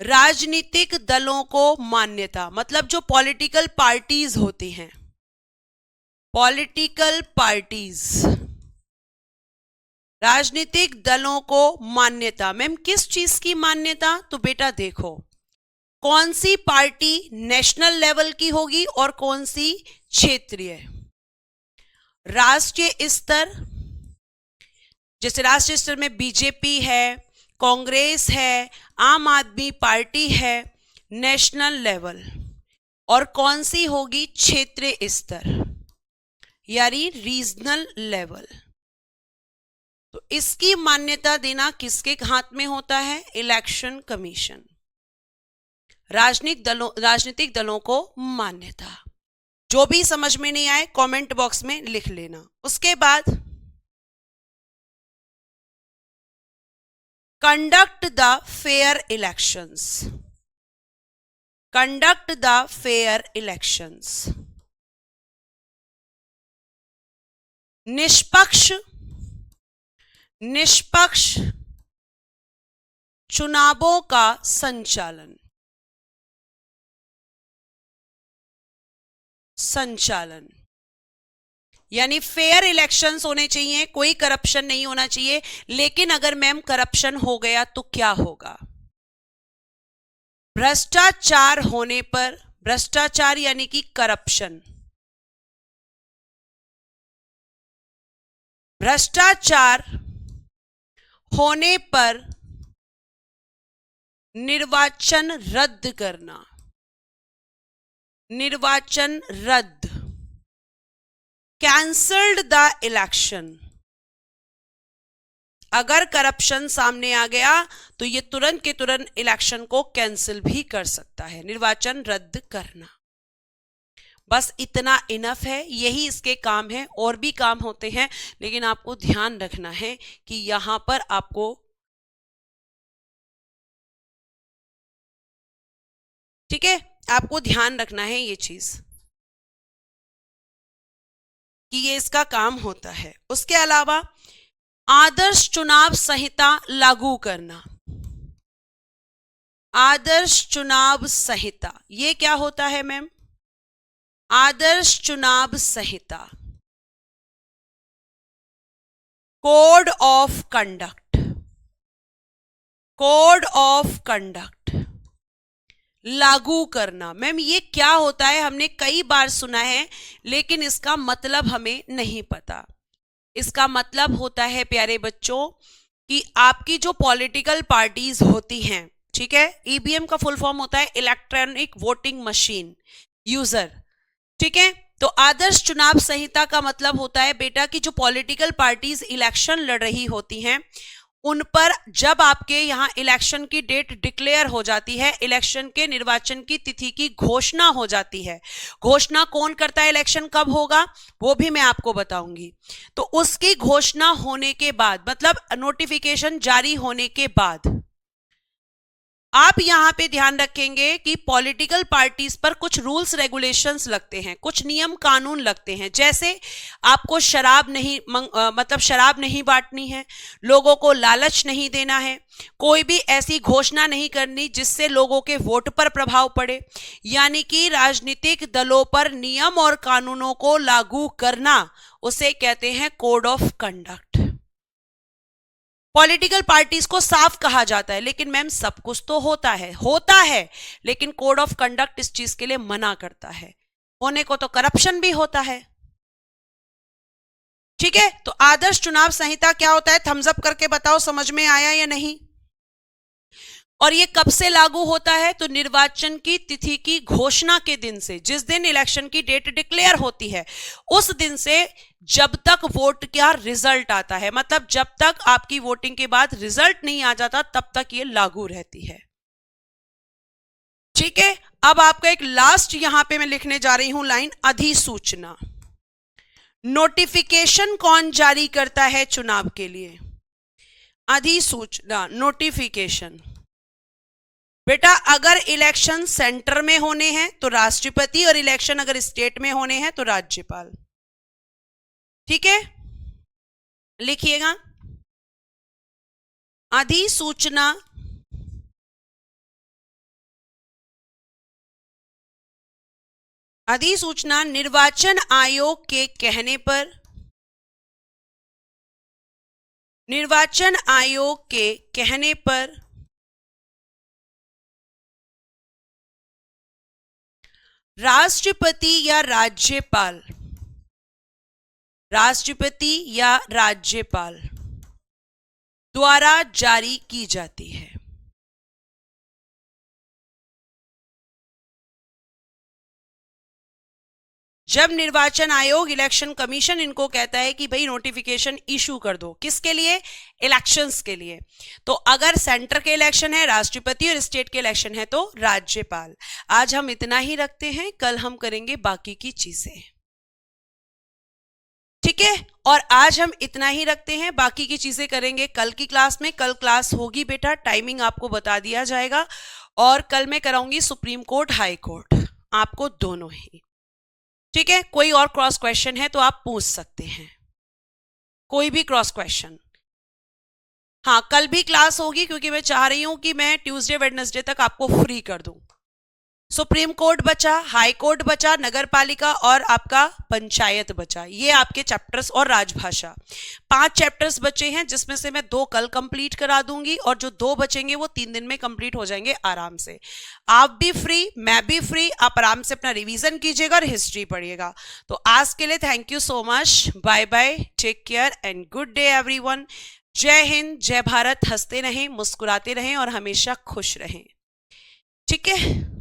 राजनीतिक दलों को मान्यता, मतलब जो पॉलिटिकल पार्टीज होती हैं, पॉलिटिकल पार्टीज, राजनीतिक दलों को मान्यता। मैम किस चीज की मान्यता? तो बेटा देखो, कौन सी पार्टी नेशनल लेवल की होगी और कौन सी क्षेत्रीय। राष्ट्रीय स्तर, जैसे राष्ट्रीय स्तर में बीजेपी है, कांग्रेस है, आम आदमी पार्टी है, नेशनल लेवल। और कौन सी होगी? क्षेत्रीय स्तर, यानी रीजनल लेवल। तो इसकी मान्यता देना किसके हाथ में होता है? Election commission. राजनीतिक दलों को मान्यता। जो भी समझ में नहीं आए कमेंट बॉक्स में लिख लेना। उसके बाद conduct the fair elections, conduct the fair elections. निष्पक्ष चुनावों का संचालन, यानी फेयर इलेक्शंस होने चाहिए, कोई करप्शन नहीं होना चाहिए। लेकिन अगर मैम करप्शन हो गया तो क्या होगा? भ्रष्टाचार होने पर, भ्रष्टाचार यानी कि करप्शन, भ्रष्टाचार होने पर निर्वाचन रद्द करना, निर्वाचन रद्द, कैंसल्ड द इलेक्शन। अगर करप्शन सामने आ गया तो ये तुरंत के तुरंत इलेक्शन को कैंसिल भी कर सकता है, निर्वाचन रद्द करना। बस इतना इनफ है, यही इसके काम है। और भी काम होते हैं लेकिन आपको ध्यान रखना है कि यहां पर आपको, ठीक है, आपको ध्यान रखना है ये चीज कि ये इसका काम होता है। उसके अलावा आदर्श चुनाव संहिता लागू करना, आदर्श चुनाव संहिता, ये क्या होता है मैम? आदर्श चुनाव संहिता, code of conduct, code of conduct लागू करना। मैम ये क्या होता है? हमने कई बार सुना है लेकिन इसका मतलब हमें नहीं पता। इसका मतलब होता है प्यारे बच्चों कि आपकी जो पॉलिटिकल पार्टीज होती हैं, ठीक है, ईवीएम का फुल फॉर्म होता है इलेक्ट्रॉनिक वोटिंग मशीन यूजर, ठीक है। तो आदर्श चुनाव संहिता का मतलब होता है बेटा कि जो पॉलिटिकल पार्टीज इलेक्शन लड़ रही होती हैं उन पर जब आपके यहां इलेक्शन की डेट डिक्लेयर हो जाती है, इलेक्शन के निर्वाचन की तिथि की घोषणा हो जाती है। घोषणा कौन करता है? इलेक्शन कब होगा वो भी मैं आपको बताऊंगी। तो उसकी घोषणा होने के बाद, मतलब नोटिफिकेशन जारी होने के बाद, आप यहां पे ध्यान रखेंगे कि पॉलिटिकल पार्टीज पर कुछ रूल्स रेगुलेशंस लगते हैं, कुछ नियम कानून लगते हैं। जैसे आपको शराब नहीं मतलब शराब नहीं बांटनी है, लोगों को लालच नहीं देना है, कोई भी ऐसी घोषणा नहीं करनी जिससे लोगों के वोट पर प्रभाव पड़े। यानी कि राजनीतिक दलों पर नियम और कानूनों को लागू करना, उसे कहते हैं code of conduct. Political parties को साफ कहा जाता है लेकिन मैम सब कुछ तो होता है लेकिन कोड ऑफ कंडक्ट इस चीज के लिए मना करता है। होने को तो करप्शन भी होता है, ठीक है। तो आदर्श चुनाव संहिता क्या होता है? थम्स अप करके बताओ समझ में आया या नहीं। और ये कब से लागू होता है? तो निर्वाचन की तिथि की घोषणा के दिन से, जिस दिन इलेक्शन की डेट डिक्लेयर होती है उस दिन से जब तक वोट का रिजल्ट आता है, मतलब जब तक आपकी वोटिंग के बाद रिजल्ट नहीं आ जाता तब तक ये लागू रहती है, ठीक है। अब आपका एक लास्ट यहां पे मैं लिखने जा रही हूं लाइन, अधिसूचना। नोटिफिकेशन कौन जारी करता है चुनाव के लिए? अधिसूचना, नोटिफिकेशन। बेटा अगर इलेक्शन सेंटर में होने हैं तो राष्ट्रपति, और इलेक्शन अगर स्टेट में होने हैं तो राज्यपाल, ठीक है। लिखिएगा, अधिसूचना अधिसूचना निर्वाचन आयोग के कहने पर, निर्वाचन आयोग के कहने पर राष्ट्रपति या राज्यपाल, राष्ट्रपति या राज्यपाल द्वारा जारी की जाती है। जब निर्वाचन आयोग, इलेक्शन कमीशन इनको कहता है कि भाई नोटिफिकेशन इशू कर दो, किसके लिए? इलेक्शंस के लिए। तो अगर सेंटर के इलेक्शन है राष्ट्रपति और स्टेट के इलेक्शन है तो राज्यपाल। आज हम इतना ही रखते हैं, कल हम करेंगे बाकी की चीजें, ठीक है। और आज हम इतना ही रखते हैं, बाकी की चीजें करेंगे कल की क्लास में। कल क्लास होगी बेटा, टाइमिंग आपको बता दिया जाएगा। और कल मैं कराऊंगी सुप्रीम कोर्ट, हाई कोर्ट, आपको दोनों ही, ठीक है। कोई और क्रॉस क्वेश्चन है तो आप पूछ सकते हैं, कोई भी क्रॉस क्वेश्चन। हाँ, कल भी क्लास होगी क्योंकि मैं चाह रही हूं कि मैं ट्यूसडे वेडनेसडे तक आपको फ्री कर दूं। सुप्रीम कोर्ट बचा, हाई कोर्ट बचा, नगर पालिका और आपका पंचायत बचा, ये आपके चैप्टर्स, और राजभाषा। 5 चैप्टर्स बचे हैं जिसमें से मैं 2 कल कंप्लीट करा दूंगी और जो 2 बचेंगे वो 3 दिन में कंप्लीट हो जाएंगे आराम से। आप भी फ्री, मैं भी फ्री, आप आराम से अपना रिवीजन कीजिएगा और हिस्ट्री पढ़िएगा। तो आज के लिए thank you so much, bye bye, take care and good day everyone. जय हिंद, जय भारत। हंसते रहें, मुस्कुराते रहें और हमेशा खुश रहें, ठीक है।